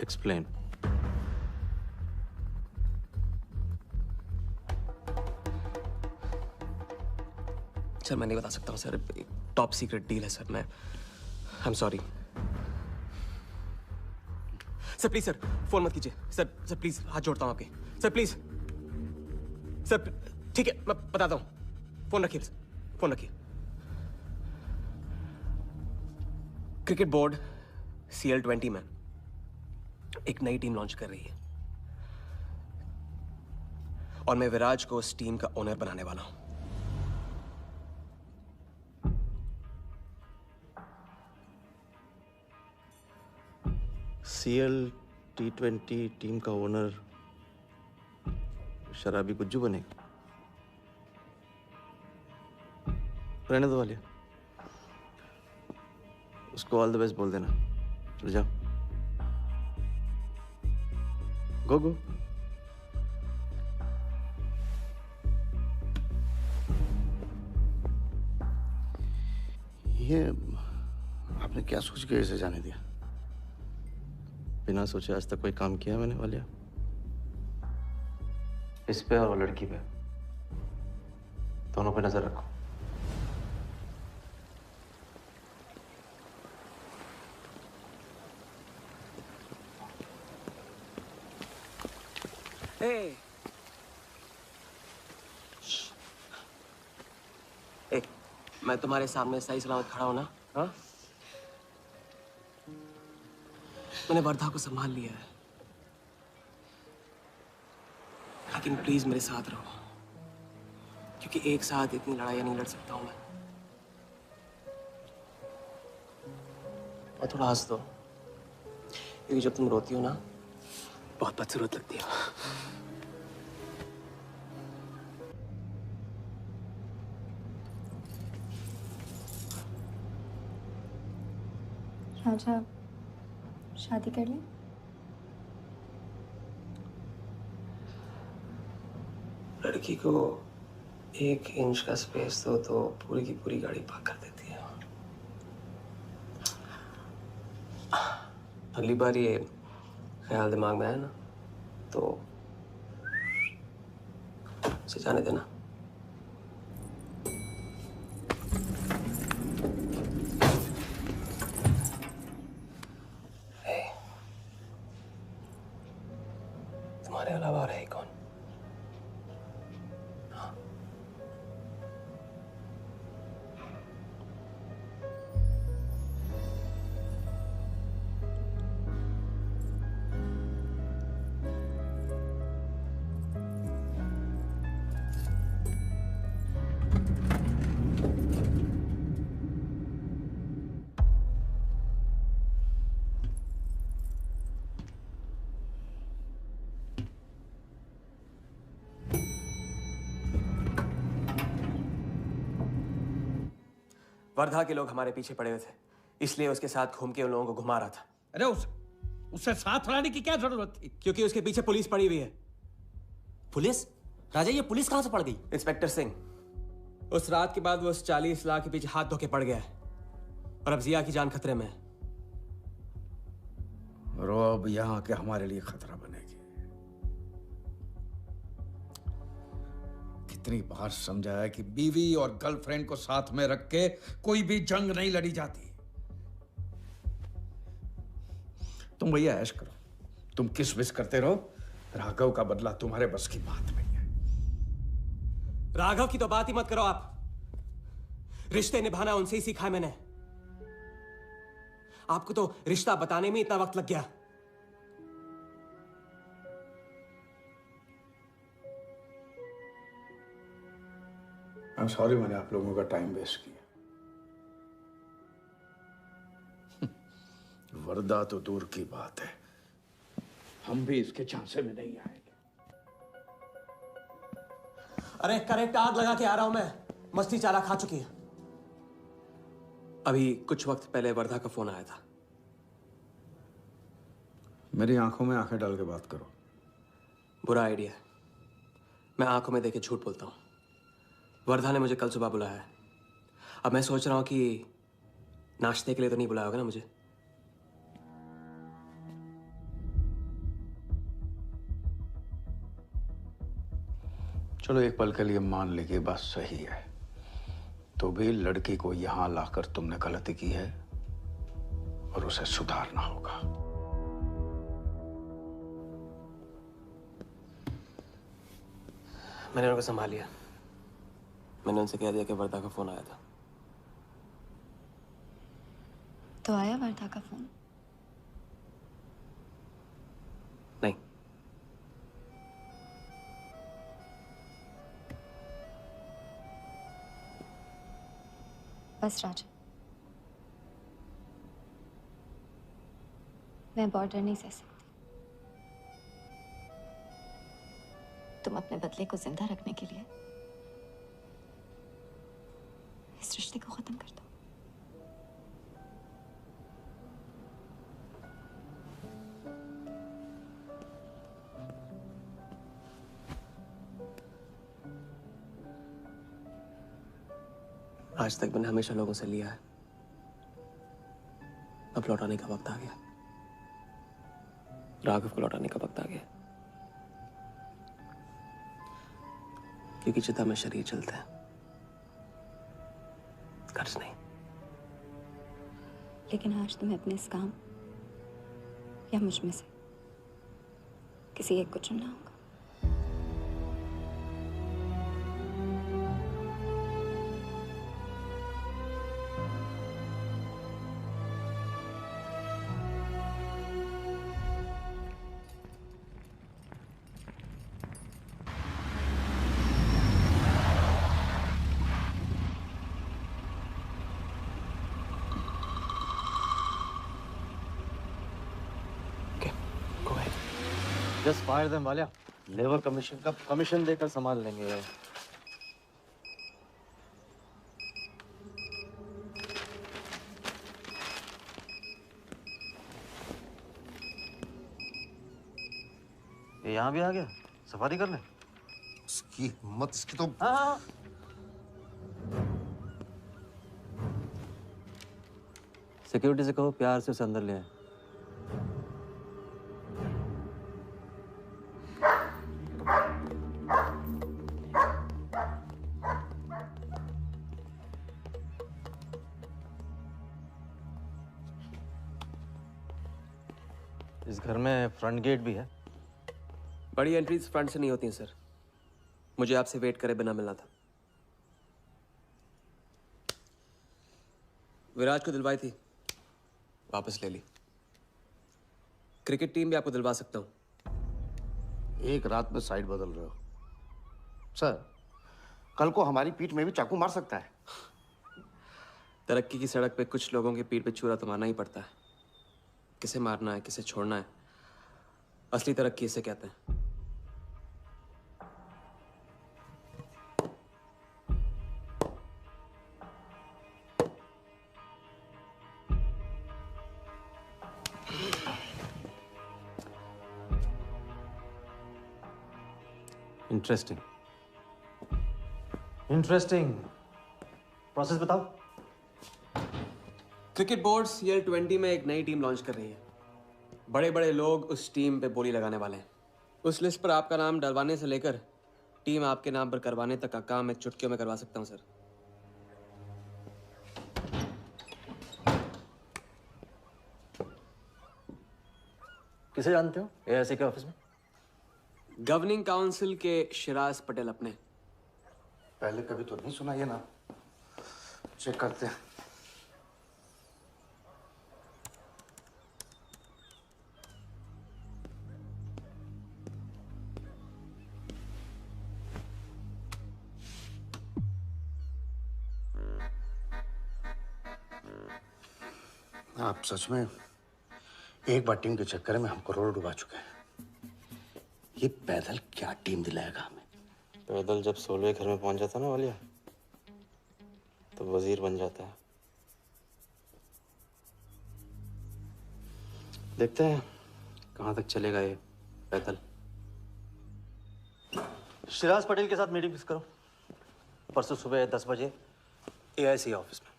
Explain. Sir मैं नहीं बता सकता हूँ सर, टॉप सीक्रेट डील है सर। मैं I am sorry sir. Please sir phone मत कीजिए सर प्लीज, हाथ जोड़ता हूँ आपके सर, प्लीज सर। ठीक है मैं बताता हूँ, फोन रखिए फोन रखिए। क्रिकेट बोर्ड CL20 में एक नई टीम लॉन्च कर रही है और मैं विराज को उस टीम का ओनर बनाने वाला हूं। CL T20 टीम का ओनर शराबी गुज्जू बनेगा। रहने दो वाले, उसको ऑल द बेस्ट बोल देना। चल जाओ, गो गो। ये आपने क्या सोच के इसे जाने दिया? बिना सोचे आज तक कोई काम किया मैंने वालिया? इस पे और वो लड़की पे, दोनों पे नजर रखो। ए, मैं तुम्हारे सामने सही सलामत खड़ा हूं ना? हाँ? मैंने वर्धा को संभाल लिया है, लेकिन प्लीज मेरे साथ रहो, क्योंकि एक साथ इतनी लड़ाइयां नहीं लड़ सकता हूं मैं। और थोड़ा हंस दो, क्योंकि जब तुम रोती हो ना, बहुत बदसूरत लगती हो। राजा, शादी कर ले। लड़की को 1 इंच का स्पेस दो तो पूरी की पूरी गाड़ी पार्क कर देती है। अगली बार ये ख्याल दिमाग में आया ना, तो उसे जाने देना। तुम्हारे अलावा और है कौन? वर्धा के लोग हमारे पीछे पड़े हुए थे, इसलिए उसके साथ घूम के उन लोगों को घुमा रहा था। अरे उससे साथ लाने की क्या जरूरत थी? क्योंकि उसके पीछे पुलिस पड़ी हुई है। पुलिस? राजा, ये पुलिस कहां से पड़ गई? इंस्पेक्टर सिंह, उस रात के बाद वो उस 40 लाख के पीछे हाथ धो के पड़ गया है, और अब जिया की जान खतरे में है। और वो अब यहाँ के हमारे लिए खतरा बनेगी। कितनी बार समझाया कि बीवी और गर्लफ्रेंड को साथ में रख के कोई भी जंग नहीं लड़ी जाती। तुम भैया ऐश करो, तुम किस विस करते रहो। राघव का बदला तुम्हारे बस की बात नहीं है। राघव की तो बात ही मत करो आप। रिश्ते निभाना उनसे ही सीखा है मैंने। आपको तो रिश्ता बताने में इतना वक्त लग गया। I'm sorry मैंने आप लोगों का टाइम वेस्ट किया। वर्दा तो दूर की बात है, हम भी इसके झांसे में नहीं आएंगे। अरे करेक्ट आग लगा के आ रहा हूं मैं, मस्ती चाला खा चुकी है। अभी कुछ वक्त पहले वर्धा का फोन आया था। मेरी आंखों में आंखें डाल के बात करो। बुरा आइडिया है, मैं आंखों में देखे झूठ बोलता हूं। वर्धा ने मुझे कल सुबह बुलाया है। अब मैं सोच रहा हूं कि नाश्ते के लिए तो नहीं बुलाया होगा ना मुझे। चलो एक पल के लिए मान ली कि बात सही है, तो भी लड़की को यहां लाकर तुमने गलती की है और उसे सुधारना होगा। मैंने उनको संभाल लिया। मैंने उनसे कह दिया कि वर्धा का फोन आया था। तो आया वर्धा का फोन? नहीं। बस राजा, मैं बॉर्डर नहीं सह सकती। तुम अपने बदले को जिंदा रखने के लिए इस रिश्ते को खत्म कर दो। आज तक मैंने हमेशा लोगों से लिया है, अब लौटाने का वक्त आ गया। राघव को लौटाने का वक्त आ गया, क्योंकि चिता में शरीर चलता है, कर्ज नहीं। लेकिन आज तुम्हें अपने इस काम या मुझ में से किसी एक को चुनना होगा। Just fire them Walia. Labour commission का कमीशन देकर संभाल लेंगे। ये यहाँ भी आ गया, सफारी कर ले। उसकी हिम्मत, इसकी तो। हाँ। सिक्योरिटी से कहो प्यार से उसे अंदर ले आए। इस घर में फ्रंट गेट भी है। बड़ी एंट्रीज फ्रंट से नहीं होती हैं सर। मुझे आपसे वेट करे बिना मिलना था। विराज को दिलवाई थी, वापस ले ली। क्रिकेट टीम भी आपको दिलवा सकता हूं। एक रात में साइड बदल रहे हो सर। कल को हमारी पीठ में भी चाकू मार सकता है। तरक्की की सड़क पे कुछ लोगों की पीठ पे छुरा तो मारना ही पड़ता है। किसे मारना है, किसे छोड़ना है, असली तरक्की इसे कहते हैं। Interesting interesting. प्रोसेस बताओ। क्रिकेट बोर्ड CL20 में एक नई टीम लॉन्च कर रही है। बड़े बड़े लोग उस टीम पे बोली लगाने वाले हैं। उस लिस्ट पर आपका नाम डलवाने से लेकर टीम आपके नाम पर करवाने तक का काम मैं चुटकियों में करवा सकता हूं सर। किसे जानते हो AIC के ऑफिस में? गवर्निंग काउंसिल के शिराज पटेल अपने। पहले कभी तो नहीं सुना ये नाम। चेक करते हैं। आप सच में एक बार टीम के चक्कर में हम करोड़ डुबा चुके हैं। ये पैदल क्या टीम दिलाएगा हमें? पैदल जब 16वें घर में पहुंच जाता ना वालिया, तो वजीर बन जाता है। देखते हैं कहां तक चलेगा ये पैदल। शिराज पटेल के साथ मीटिंग फिक्स करो परसों सुबह 10 बजे AIC ऑफिस में।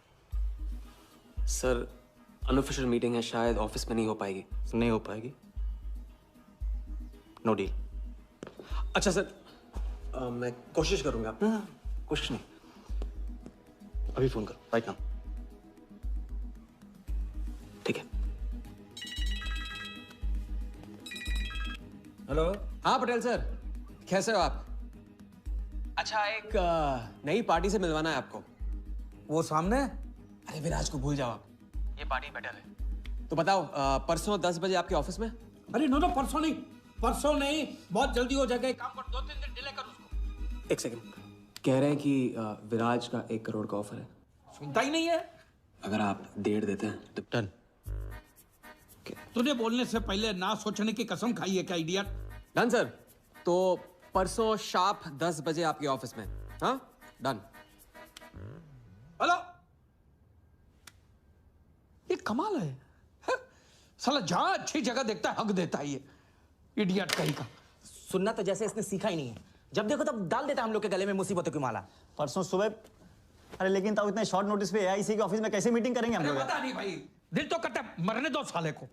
सर अनऑफिशियल मीटिंग है, शायद ऑफिस में नहीं हो पाएगी। नहीं हो पाएगी, नो डील। अच्छा सर, मैं कोशिश करूंगा। कुछ नहीं, अभी फोन करो राइट नाउ। ठीक है। हेलो। हाँ पटेल सर, कैसे हो आप? अच्छा, एक नई पार्टी से मिलवाना है आपको। वो सामने? अरे विराज को भूल जाओ आप, ये पार्टी बेटर है। तो बताओ परसों 10 बजे आपके ऑफिस में? अरे नो परसों नहीं, परसों नहीं, बहुत जल्दी हो जाएगा। एक काम कर, 2-3 दिन डिले कर उसको। एक सेकंड, कह रहे हैं कि विराज का 1 करोड़ का ऑफर है। सुनता ही नहीं है। अगर आप 1.5 देते हैं तो डन। तूने बोलने से पहले ना सोचने की कसम खाई है क्या इडियट? Done sir. तो परसों शार्प 10 बजे आपके ऑफिस में। हाँ डन। हेलो, ये कमाल है, हैं? साला जहां अच्छी जगह देखता है हक देता है ये इडियट कहीं का। सुनना तो जैसे इसने सीखा ही नहीं है, जब देखो तब डाल देता हम लोग के गले में मुसीबतों की माला। परसों सुबह, अरे लेकिन तब इतने शॉर्ट नोटिस पे एआईसी के ऑफिस में कैसे मीटिंग करेंगे हम लोग? पता नहीं भाई, दिल तो करता है मरने दो साले को।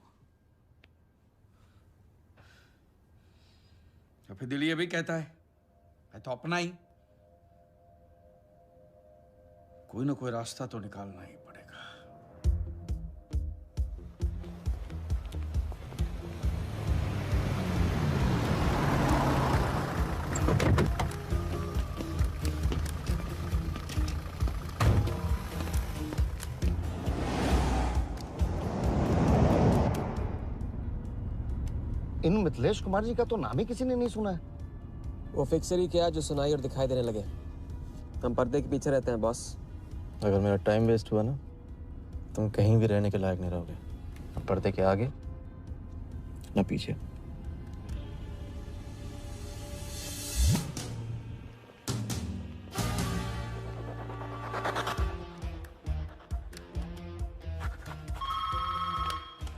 तो फिर दिल ये भी कहता है मैं तो अपना ही, कोई ना कोई रास्ता तो निकालना ही पड़ेगा। इन मिथिलेश कुमार जी का तो नाम ही किसी ने नहीं सुना है। वो फिक्सर ही क्या जो सुनाई और दिखाई देने लगे। हम पर्दे के पीछे रहते हैं बॉस। अगर मेरा टाइम वेस्ट हुआ ना, तुम कहीं भी रहने के लायक नहीं रहोगे, ना पर्दे के आगे ना पीछे।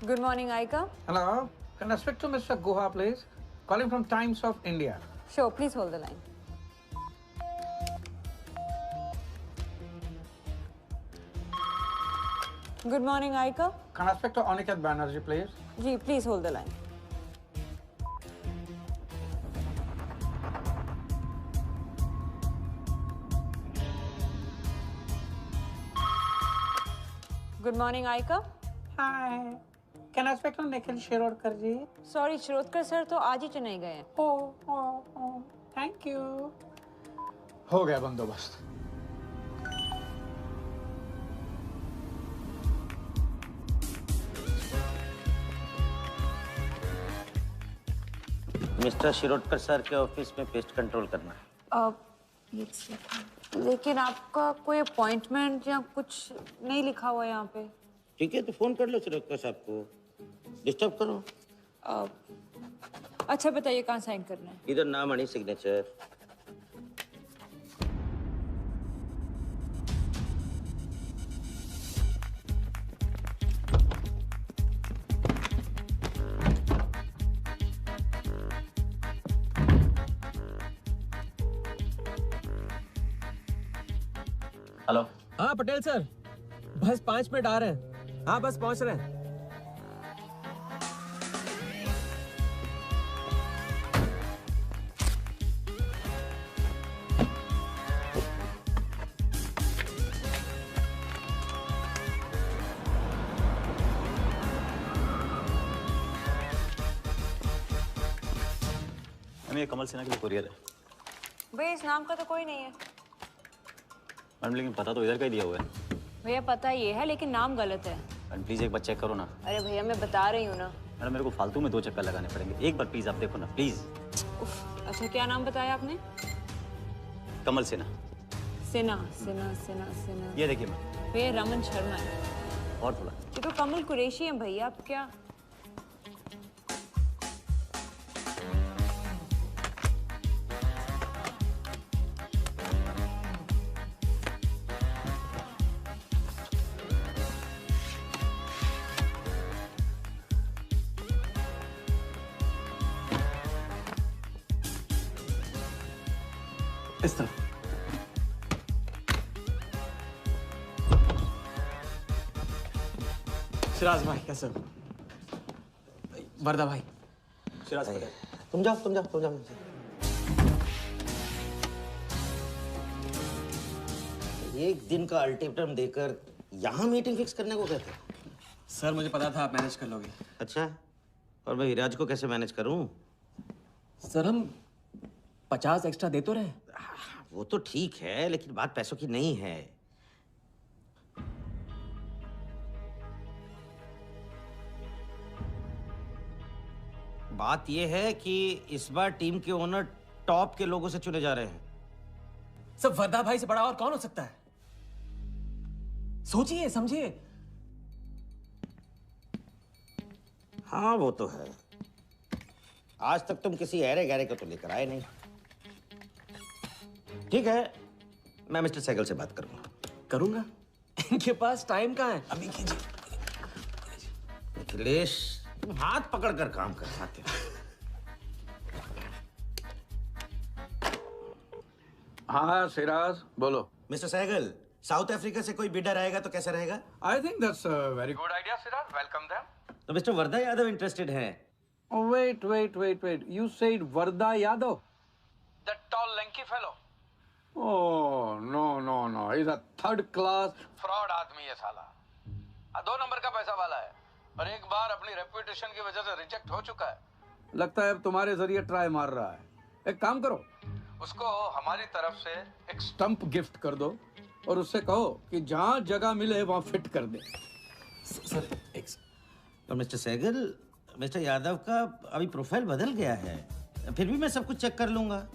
Good morning, Aika. Hello, can I speak to Mr. Guha, please? Calling from Times of India. Sure, please hold the line. Good morning, Aika. Can I speak to Aniket Banerjee, please? Ji, please hold the line. Good morning, Aika. Hi. Can I speak to Nikhil Shirodkar ji? Sorry, Shirodkar sir तो आज ही चेन्नई गए हैं। Oh, thank you. हो गया बंदोबस्त। मिस्टर शिरोडकर सर के ऑफिस में पेस्ट कंट्रोल करना है। लेकिन आपका कोई अपॉइंटमेंट या कुछ नहीं लिखा हुआ यहाँ पे। ठीक है तो फोन कर लो शिरोडकर साहब को, डिस्टर्ब करो। अच्छा बताइए कहाँ साइन करना है? इधर नाम आणि सिग्नेचर। हेलो। हाँ पटेल सर, बस 5 मिनट आ रहे हैं। हाँ बस पहुंच रहे हैं। ये कमल सिन्हा के लिए कुरियर है। भैया इस नाम का तो कोई नहीं है। मैडम लेकिन पता तो इधर का ही दिया हुआ है। भैया पता ये है लेकिन नाम गलत है। मैडम प्लीज एक बार चेक करो ना। अरे भैया मैं बता रही हूँ ना। मैडम मेरे को फालतू में 2 चक्कर लगाने पड़ेंगे, एक बार प्लीज आप देखो ना प्लीज। अच्छा क्या नाम बताया आपने? कमल सिन्हा। सिन्हा सिन्हा सिन्हा सिन्हा। ये देखिए मैम। भैया रमन शर्मा है। और थोड़ा। ये तो कमल कुरैशी है भैया, आप क्या? इस तरफ। सिराज भाई कैसे हो? वर्दा भाई। सिराज भाई। तुम जाओ। एक दिन का अल्टीमेटम देकर यहाँ मीटिंग फिक्स करने को कहते हैं? सर मुझे पता था आप मैनेज कर लोगे। अच्छा, और मैं विराज को कैसे मैनेज करूं? सर हम 50 एक्स्ट्रा दे तो रहे। वो तो ठीक है लेकिन बात पैसों की नहीं है। बात यह है कि इस बार टीम के ओनर टॉप के लोगों से चुने जा रहे हैं। सब वर्दा भाई से बड़ा और कौन हो सकता है? सोचिए समझिए। हाँ वो तो है। आज तक तुम किसी ऐरे गहरे को तो लेकर आए नहीं। ठीक है, मैं मिस्टर सहगल से बात करूंगा। इनके पास टाइम कहाँ है? अभी कीजिए। अखिलेश, तुम हाथ पकड़कर काम कर पाते हो। हाँ सिराज, बोलो। मिस्टर सहगल, साउथ अफ्रीका से कोई बिडर आएगा तो कैसा रहेगा? I think that's a very good idea Siraj, welcome them. तो मिस्टर वर्धा यादव इंटरेस्टेड हैं? Wait. You said Varda Yadav? That tall, lanky fellow? Oh, no. He's a third class fraud आदमी है साला। 2 नंबर का पैसा वाला है और एक बार अपनी रेपुटेशन की वजह से रिजेक्ट हो चुका है। लगता है अब तुम्हारे जरिए ट्राई मार रहा है। एक काम करो, उसको हमारी तरफ से एक स्टंप गिफ्ट कर दो और उससे कहो कि जहाँ जगह मिले वहाँ फिट कर दे। सर, तो मिस्टर सहगल, मिस्टर यादव का अभी प्रोफाइल बदल गया है, फिर भी मैं सब कुछ चेक कर लूंगा।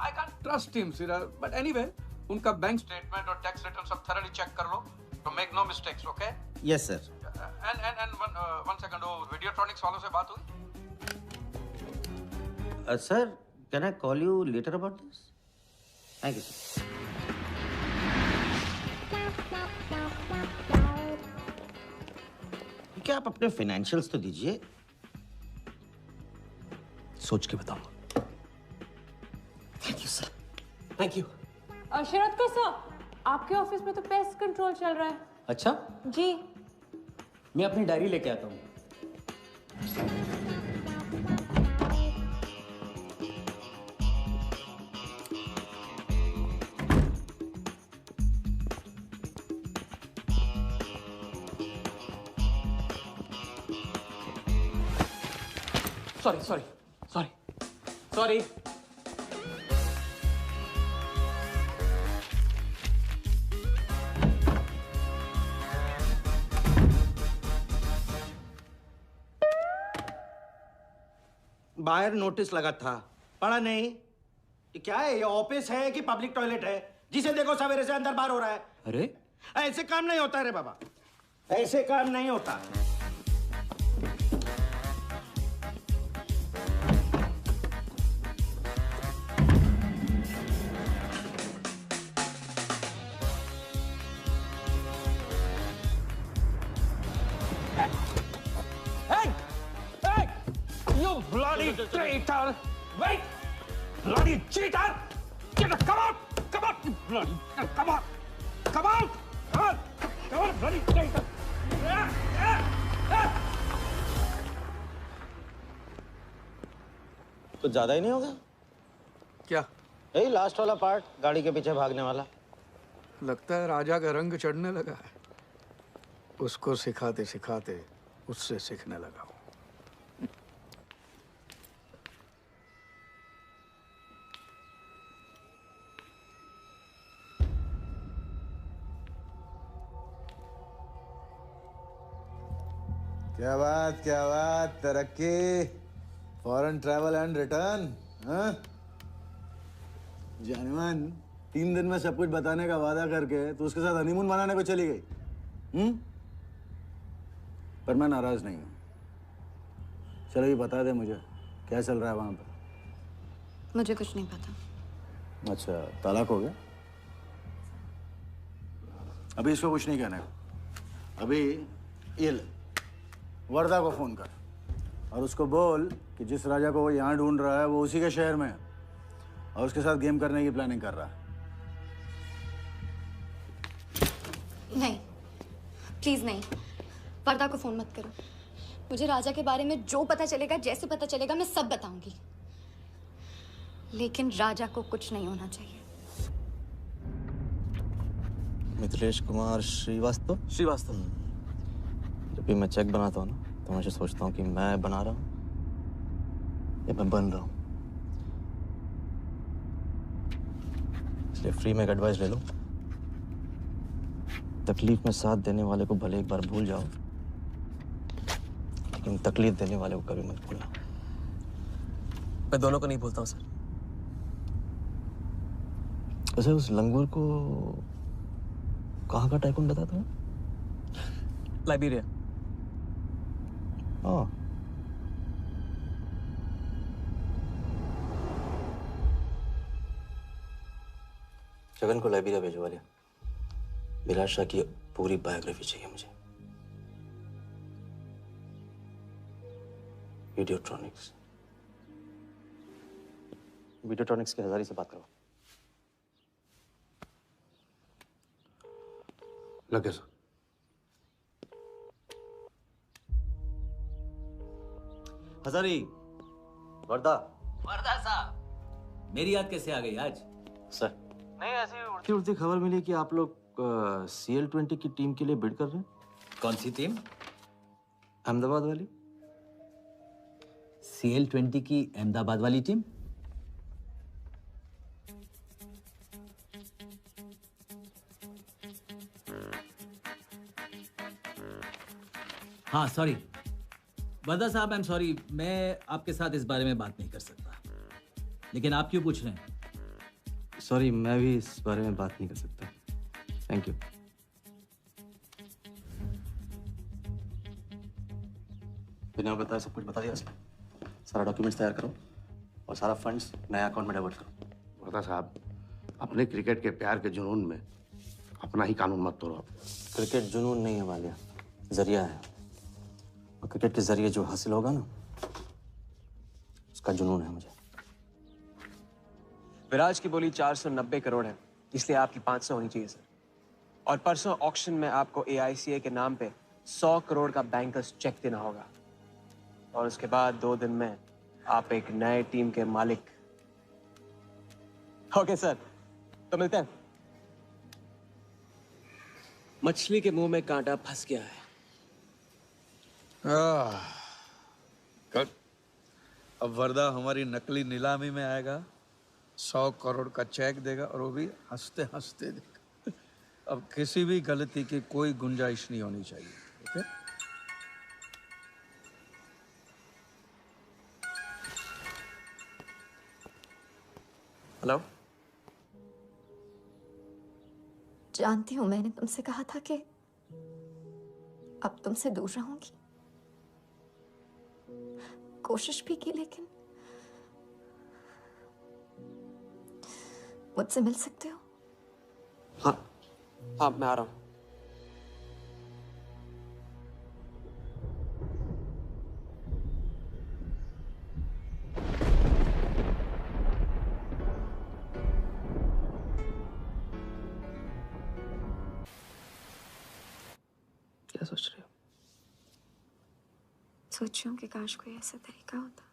I can't trust him, Siraj. But anyway, उनका बैंक स्टेटमेंट और टैक्स रिटर्न सब thoroughly चेक कर लो, तो make no mistakes, okay? Yes, sir. And one second, वो Videotronics वालों से बात हुई? Sir, can I call you later about this? Thank you, sir. क्या आप अपने फाइनेंशियल्स तो दीजिए। सोच के बताऊंगा। Thank you sir, thank you. Sharad sir, आपके ऑफिस में तो पेस्ट कंट्रोल चल रहा है। अच्छा, जी। मैं अपनी डायरी लेके आता हूँ। सॉरी। बाहर नोटिस लगा था, पढ़ा नहीं? ये क्या है? ये ऑफिस है कि पब्लिक टॉयलेट है? जिसे देखो सवेरे से अंदर बाहर हो रहा है। अरे ऐसे काम नहीं होता रे बाबा, ऐसे काम नहीं होता। Bloody traitor! Wait! Bloody cheater! Get up! Come out! Come out! You bloody! Come on! Come out! Come on! Come on! Bloody traitor! कुछ ज्यादा ही नहीं होगा क्या? यही लास्ट वाला पार्ट, गाड़ी के पीछे भागने वाला। लगता है राजा का रंग चढ़ने लगा है। उसको सिखाते सिखाते उससे सीखने लगा हूं। क्या बात, तरक्की, फॉरेन ट्रैवल एंड रिटर्न। हाँ, जानवन 3 दिन में सब कुछ बताने का वादा करके तो उसके साथ हनीमून मनाने को चली गई। पर मैं नाराज नहीं हूँ। चलो ये बता दे मुझे, क्या चल रहा है वहां पर? मुझे कुछ नहीं पता। अच्छा, तलाक हो गया? अभी इसको कुछ नहीं कहना है। अभी ये ले, वर्धा को फोन कर और उसको बोल कि जिस राजा को वो यहाँ ढूंढ रहा है वो उसी के शहर में है और उसके साथ गेम करने की प्लानिंग कर रहा है। नहीं, प्लीज नहीं, वर्धा को फोन मत करो। मुझे राजा के बारे में जो पता चलेगा, जैसे पता चलेगा, मैं सब बताऊंगी, लेकिन राजा को कुछ नहीं होना चाहिए। मिथिलेश कुमार श्रीवास्तव। जब भी मैं चेक बनाता हूँ ना, तो मैं सोचता हूँ कि मैं बना रहा हूँ या मैं बन रहा हूँ। इसलिए फ्री में एक एडवाइस ले लो, तकलीफ में साथ देने वाले को भले एक बार भूल जाओ, लेकिन तकलीफ देने वाले को कभी मत भूलना। मैं दोनों को नहीं भूलता हूँ सर। वैसे उस लंगूर को कहाँ का टाइकून बताया तुम्हें? लाइबेरिया। हाँ, जगन को लाइब्रेरिया भिजवा लिया। विराट शाह की पूरी बायोग्राफी चाहिए मुझे। वीडियोट्रॉनिक्स के हजारी से बात करो। लगे सर। हजारी, वर्दा। वर्दा साहब, मेरी याद कैसे आ गई आज? सर, नहीं ऐसी उड़ती उड़ती खबर मिली कि आप लोग CL20 की टीम के लिए बिड कर रहे हैं। कौन सी टीम? अहमदाबाद वाली। CL20 की अहमदाबाद वाली टीम? हाँ सॉरी वर्दा साहब, आई एम सॉरी, मैं आपके साथ इस बारे में बात नहीं कर सकता। लेकिन आप क्यों पूछ रहे हैं? सॉरी, मैं भी इस बारे में बात नहीं कर सकता। Thank you. बिना बताए सब कुछ बता दिया उसने। सारा डॉक्यूमेंट्स तैयार करो और सारा फंड्स नया अकाउंट में डाइवर्ट करो। वर्दा साहब, अपने क्रिकेट के प्यार के जुनून में अपना ही कानून मत तोड़ो। क्रिकेट जुनून नहीं है वालिया, जरिया है। और क्रिकेट के जरिए जो हासिल होगा ना, उसका जुनून है मुझे। विराज की बोली 490 करोड़ है, इसलिए आपकी 500 होनी चाहिए सर। और परसों ऑक्शन में आपको AICA के नाम पे 100 करोड़ का बैंकर्स चेक देना होगा। और उसके बाद 2 दिन में आप एक नए टीम के मालिक। ओके सर, तो मिलते हैं। मछली के मुंह में कांटा फंस गया है। गुड। अब वर्दा हमारी नकली नीलामी में आएगा, 100 करोड़ का चेक देगा और वो भी हंसते हंसते देगा। अब किसी भी गलती की कोई गुंजाइश नहीं होनी चाहिए। ओके? हेलो। जानती हूँ मैंने तुमसे कहा था कि अब तुमसे दूर रहूंगी। कोशिश भी की, लेकिन मुझसे मिल सकते हो? हाँ मैं आ रहा हूँ। क्या सोच रहे हो? सोच रही हूँ कि काश कोई ऐसा तरीका होता,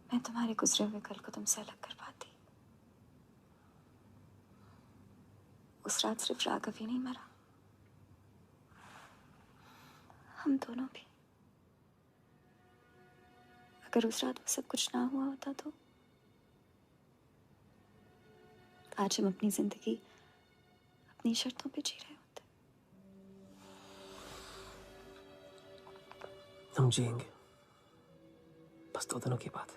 मैं तुम्हारे गुजरे हुए कल को तुमसे अलग कर पाती। उस रात सिर्फ राघव ही नहीं मरा, हम दोनों भी। अगर उस रात वो सब कुछ ना हुआ होता तो आज हम अपनी जिंदगी अपनी शर्तों पे जी रहे होते। हम जिएंगे, बस 2 दिनों की बात।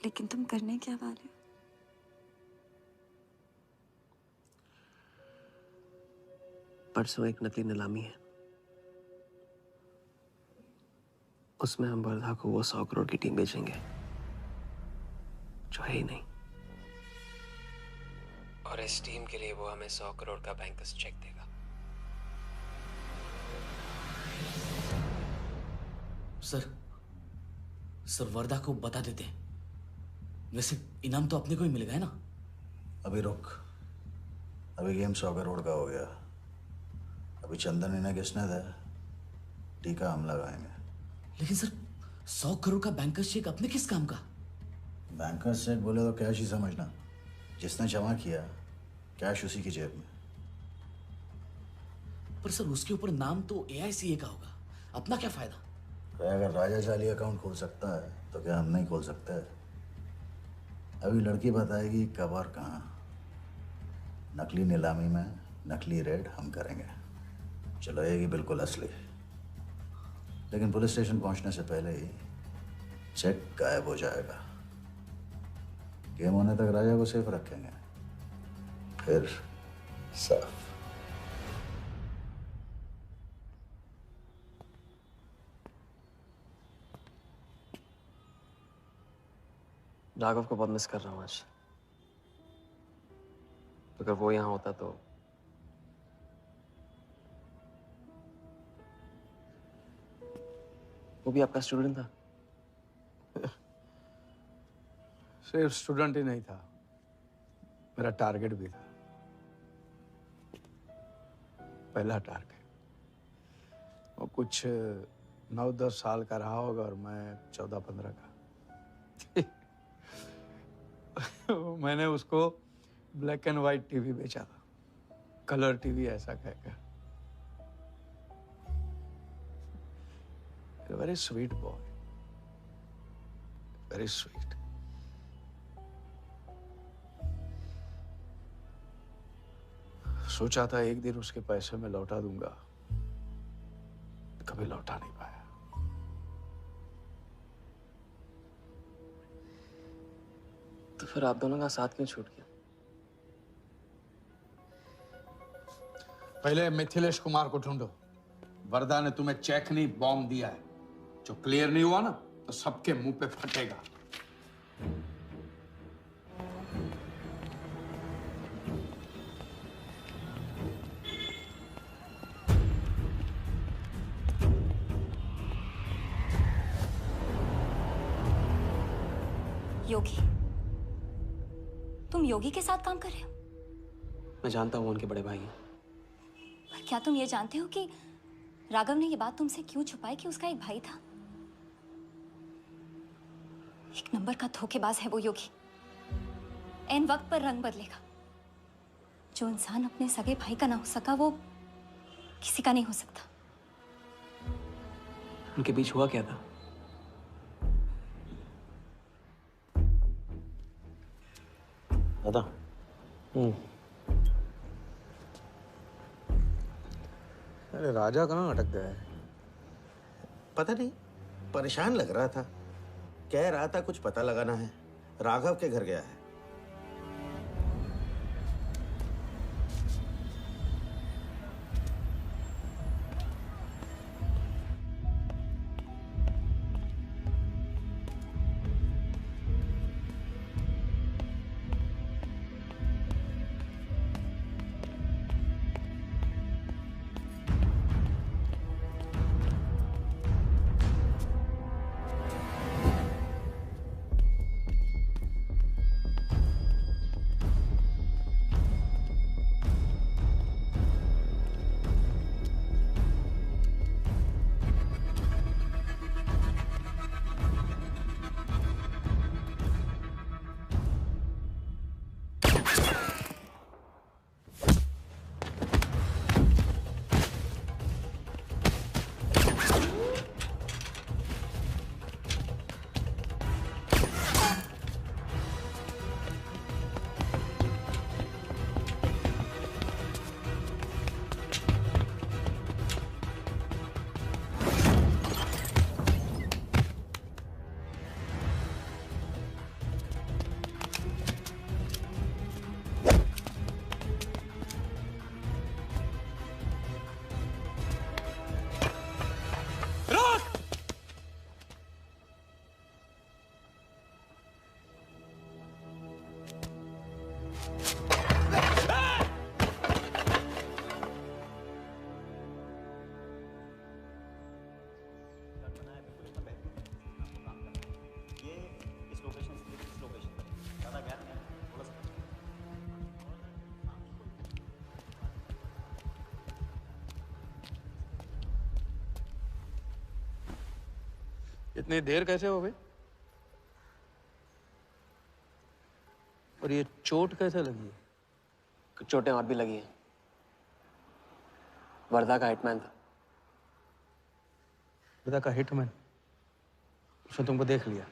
लेकिन तुम करने क्या वाले हो? परसों एक नकली नीलामी है, उसमें हम वर्धा को वो 100 करोड़ की टीम बेचेंगे जो है ही नहीं। और इस टीम के लिए वो हमें 100 करोड़ का बैंकर्स चेक देगा। सर वर्दा को बता देते हैं। वैसे इनाम तो अपने को ही मिलेगा है ना? अभी रुक, अभी गेम 100 करोड़ का हो गया। अभी चंदन इन्हें किसने था, टीका हम लगाएंगे। लेकिन सर 100 करोड़ का बैंकर्स चेक अपने किस काम का? बैंकर्स चेक बोले तो कैश ही समझना। जिसने जमा किया कैश उसी की जेब में। पर सर उसके ऊपर नाम तो AICA का होगा, अपना क्या फायदा? अगर राजा चाली अकाउंट खोल सकता है तो क्या हम नहीं खोल सकते? अभी लड़की बताएगी कब और कहाँ। नकली नीलामी में नकली रेड हम करेंगे, चलाएगी बिल्कुल असली। लेकिन पुलिस स्टेशन पहुंचने से पहले ही चेक गायब हो जाएगा। गेम होने तक राजा को सेफ रखेंगे, फिर साफ। राघव को बहुत मिस कर रहा हूँ आज। अगर वो यहाँ होता तो वो भी आपका स्टूडेंट था? सिर्फ स्टूडेंट ही नहीं था, मेरा टारगेट भी था। पहला टारगेट। वो कुछ 9-10 साल का रहा होगा और मैं 14-15 का। मैंने उसको ब्लैक एंड व्हाइट टीवी बेचा था, कलर टीवी ऐसा कहकर। Very sweet boy, very sweet. सोचा था एक दिन उसके पैसे मैं लौटा दूंगा, कभी लौटा नहीं पाया। तो फिर आप दोनों का साथ क्यों छूट गया? पहले मिथिलेश कुमार को ढूंढो। वर्दा ने तुम्हें चेक नहीं बॉम्ब दिया है। जो क्लियर नहीं हुआ ना तो सबके मुंह पे फटेगा। योगी, तुम योगी के साथ काम कर रहे हो? मैं जानता हूँ उनके बड़े भाई हैं। पर क्या तुम ये जानते हो कि राघव ने ये बात तुमसे क्यों छुपाई कि उसका एक भाई था? एक नंबर का धोखेबाज है वो योगी। ऐन वक्त पर रंग बदलेगा। जो इंसान अपने सगे भाई का ना हो सका वो किसी का नहीं हो सकता। उनके बीच हुआ क्या था? दादा। अरे राजा कहाँ अटक गया है? पता नहीं, परेशान लग रहा था। कह रहा था कुछ पता लगाना है। राघव के घर गया है। इतनी देर कैसे हो गई? और ये चोट कैसे लगी है? कुछ चोटें और भी लगी हैं। वर्धा का हिटमैन था। वर्धा का हिटमैन? उसने तुमको देख लिया?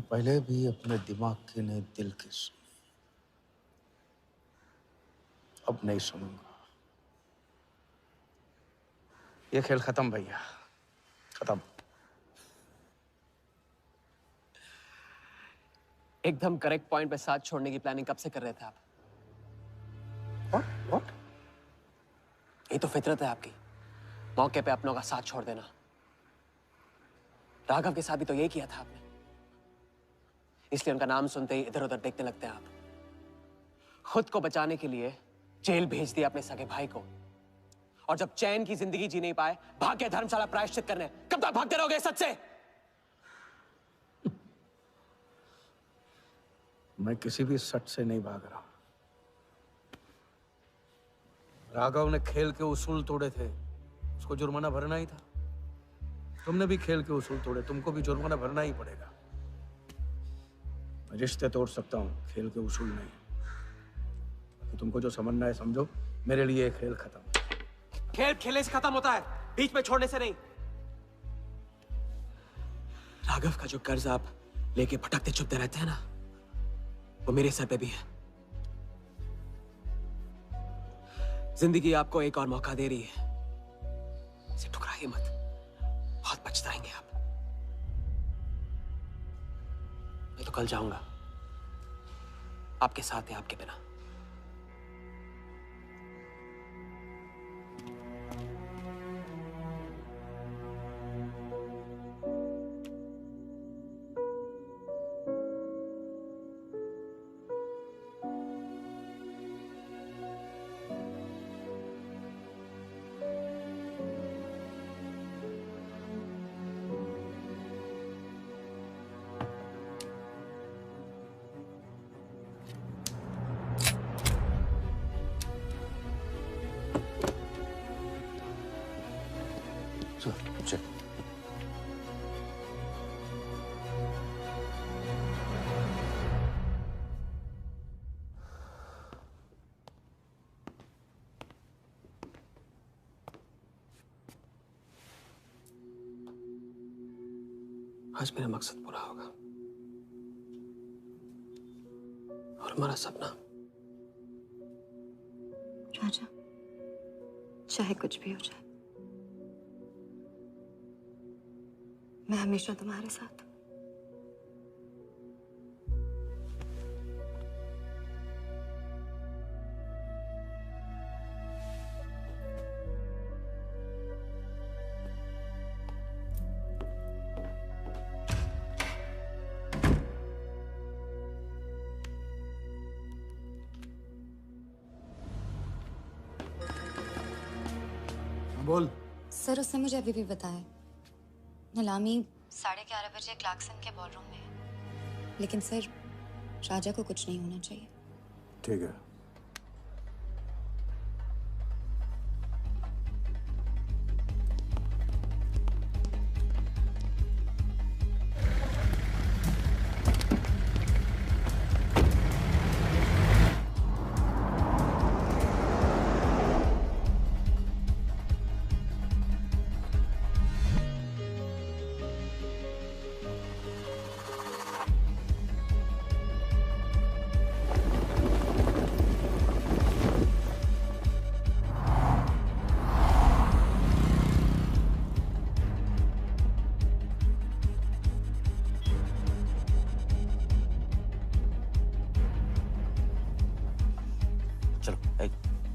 पहले भी अपने दिमाग की नहीं दिल की सुनी, अब नहीं सुनूंगा। ये खेल खत्म भैया, खत्म। एकदम करेक्ट पॉइंट पे साथ छोड़ने की प्लानिंग कब से कर रहे थे आप? What? ये तो फितरत है आपकी। मौके पे अपनों का साथ छोड़ देना। राघव के साथ भी तो यही किया था आपने, इसलिए उनका नाम सुनते ही इधर उधर देखने लगते हैं आप। खुद को बचाने के लिए जेल भेज दिया अपने सगे भाई को, और जब चैन की जिंदगी जी नहीं पाए भाग के धर्मशाला प्रायश्चित करने। कब तक भागते रहोगे सच से? मैं किसी भी सच से नहीं भाग रहा। राघव ने खेल के उसूल तोड़े थे, उसको जुर्माना भरना ही था। तुमने भी खेल के उसूल तोड़े, तुमको भी जुर्माना भरना ही पड़ेगा। मैं रिश्ते तोड़ सकता हूँ, खेल के उसूल नहीं। तो तुमको जो समझना है समझो, मेरे लिए ये खेल खत्म। खेल खेलने से खत्म होता है, बीच में छोड़ने से नहीं। राघव का जो कर्ज आप लेके भटकते चुपते रहते हैं ना, वो मेरे सर पे भी है। जिंदगी आपको एक और मौका दे रही है, इसे ठुकराइए मत, बहुत पछताएंगे आप। मैं तो कल जाऊंगा, आपके साथ है, आपके बिना। चल। आज मेरा मकसद पूरा होगा और हमारा सपना। राजा, चाहे कुछ भी हो जाए, मैं हमेशा तुम्हारे साथ हूं। बोल। सर, उसने मुझे अभी भी बताया, नीलामी 11:30 बजे क्लार्कसन के बॉलरूम में है। लेकिन सर, राजा को कुछ नहीं होना चाहिए। ठीक है।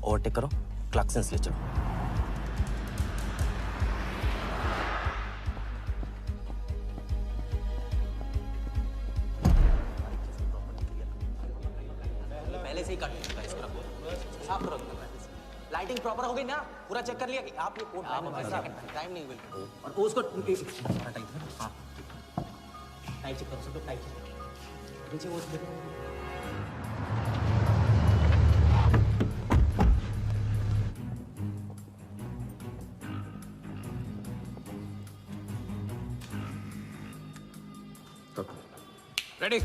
ओवरटेक करो, क्लार्कसन ले चलो। पहले से ही कट चुका है, इसको रखो, साफ करो। लाइटिंग प्रॉपर हो गई ना? पूरा चेक कर लिया कि आप ये कोड टाइम नहीं बिल्कुल। और उसको टाइट, हाँ टाइट चेक करो, सब लोग टाइट नीचे वो देखो। रेडी?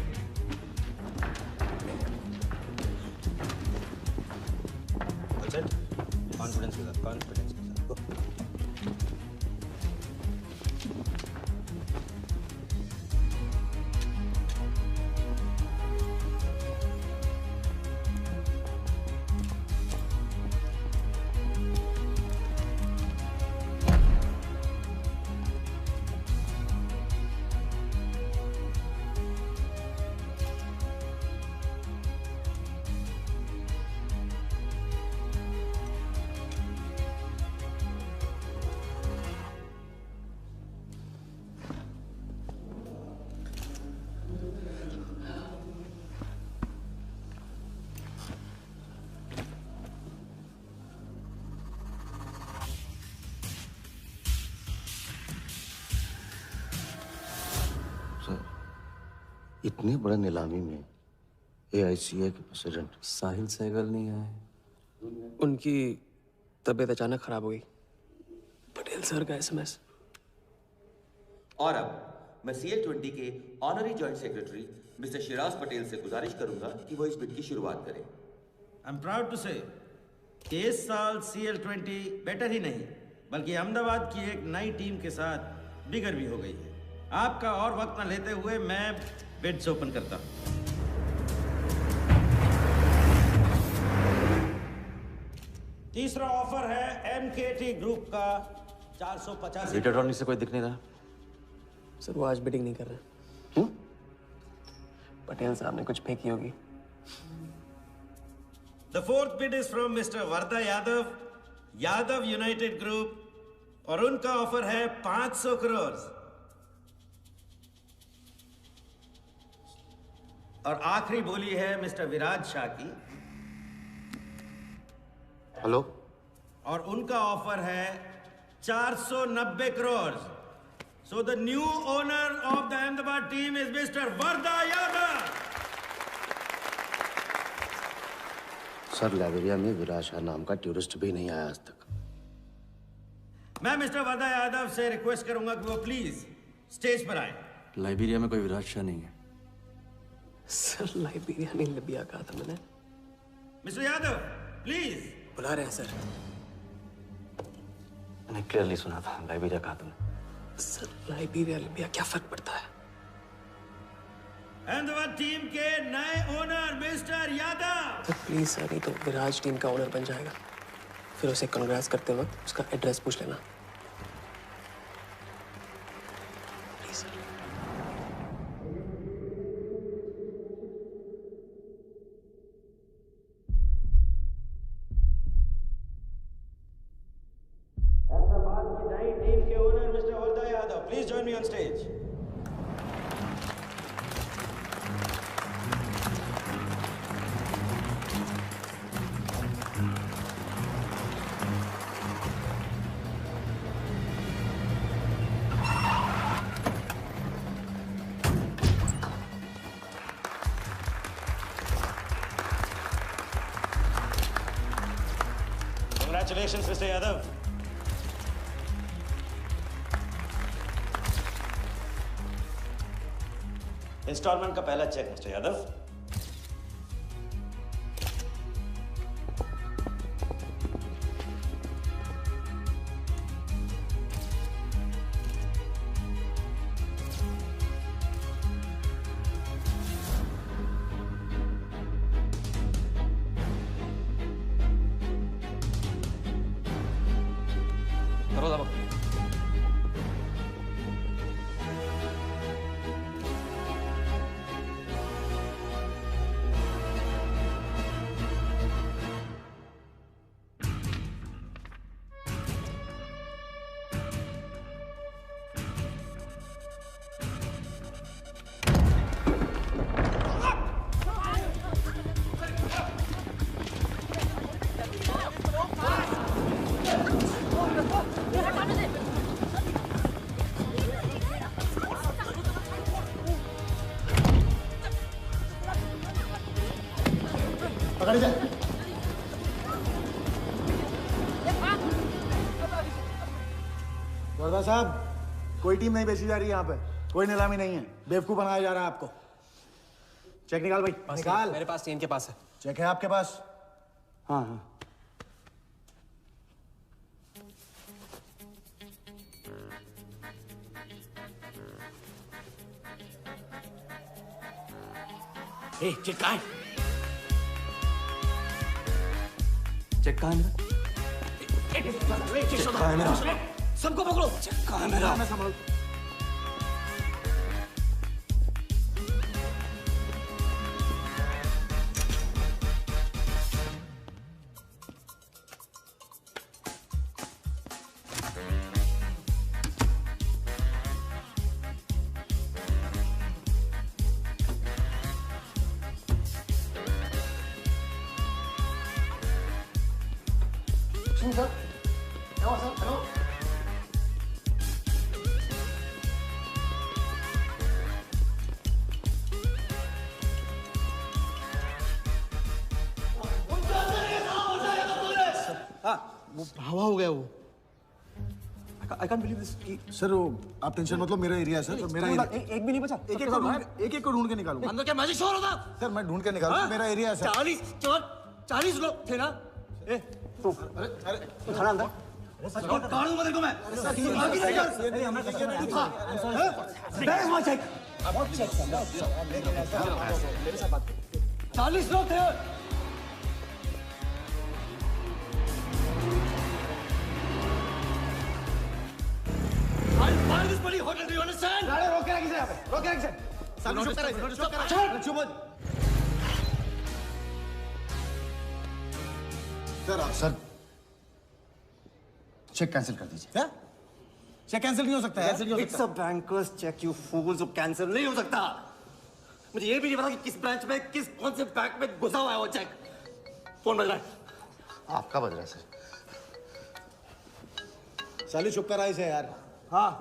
कॉन्फिडेंस के साथ, कॉन्फिडेंस के साथ। इतनी बड़ी नीलामी में AICA के प्रेसिडेंट साहिल सहगल नहीं आए। उनकी तबीयत अचानक खराब हो गई। पटेल सर का SMS। और अब मैं CL20 के honorary joint secretary mister Shiraz Patel से गुजारिश करूंगा कि वो इस बिड की शुरुआत करें। आई एम प्राउड टू से कि इस साल CL20 बेटर ही नहीं बल्कि अहमदाबाद की एक नई टीम के साथ बिगर भी हो गई है। आपका और वक्त न लेते हुए मैं बिड्स ओपन करता हूं। तीसरा ऑफर है MKT ग्रुप का 485। रीटा टॉनी से कोई दिख नहीं रहा। सर वो आज बिडिंग नहीं कर रहे। पटेल साहब ने कुछ फेंकी होगी। The fourth bid is from Mr. Varda Yadav, Yadav United Group, और उनका ऑफर है 500 करोड़। और आखिरी बोली है मिस्टर विराज शाह की। हेलो। और उनका ऑफर है 490 crore. So the new owner of the Ahmedabad team is Mr. Varda Yadav. Sir Liberia में विराज शाह नाम का टूरिस्ट भी नहीं आया आज तक। मैं मिस्टर वर्दा यादव से रिक्वेस्ट करूंगा कि वो प्लीज स्टेज पर आए। लाइबेरिया में कोई विराज शाह नहीं है। सर लाइबेरिया नहीं लिबिया कहा था मैंने। Mister Yadav please. बुला रहे हैं सर। मैंने क्लियरली सुना था लाइबेरिया कहा तुमने। सर लाइबेरिया लिबिया क्या फर्क पड़ता है? अहमदाबाद टीम के नए owner mister Yadav. Sir please sir, नहीं तो विराज टीम का ओनर बन जाएगा। फिर उसे कांग्रेस करते वक्त उसका एड्रेस पूछ लेना। Please sir. अहमदाबाद की नई टीम के owner mister Varda Yadav, please join me on stage. Congratulations, Mr. Yadav. Installment का पहला चेक मिस्टर यादव। करो दबा। पकड़ जा। वर्दा साहब, कोई टीम नहीं बेची जा रही यहाँ पे। कोई नीलामी नहीं है। बेवकूफ बनाया जा रहा है आपको। चेक निकाल भाई, निकाल। मेरे पास इनके पास है। चेक है आपके पास? हाँ हाँ। चेक कहाँ है? चेक कहाँ है मेरा? चेक कहाँ है मेरा? सबको पकड़ो। चेक कहाँ है मेरा? मैं संभाल। सर, आओ सर, आओ। वो हवा हो गया वो। I can't believe this कि सर वो आप टेंशन मत लो, मेरा एरिया है सर, मेरा एरिया। एक भी नहीं बचा। एक को ढूंढ के निकालूंगा। अंदर क्या मैजिक शो हो रहा था? सर मैं ढूंढ के निकालूंगा, मेरा एरिया है सर। 40 लोग थे ना? तू खड़ा अंदर। काट दूंगा तेरे को मैं। बैग वहाँ चेक। 40 लोग थे। Why this bloody hotel? Do you understand? गाड़ी रोक के रखिए यहाँ पे, रोक के रखिए। सामने चुप करा, चुप करा। चुप हो। सर चेक कैंसिल कर दीजिए। क्या? चेक कैंसिल नहीं हो सकता है? It's a banker's check, you fools. Cancel नहीं हो सकता। मुझे ये भी नहीं पता कि किस ब्रांच में, कौन से बैंक में घुसा हुआ है वो चेक। फोन बज रहा है। आपका बज रहा है सर। साली चुप करा इसे यार। हाँ।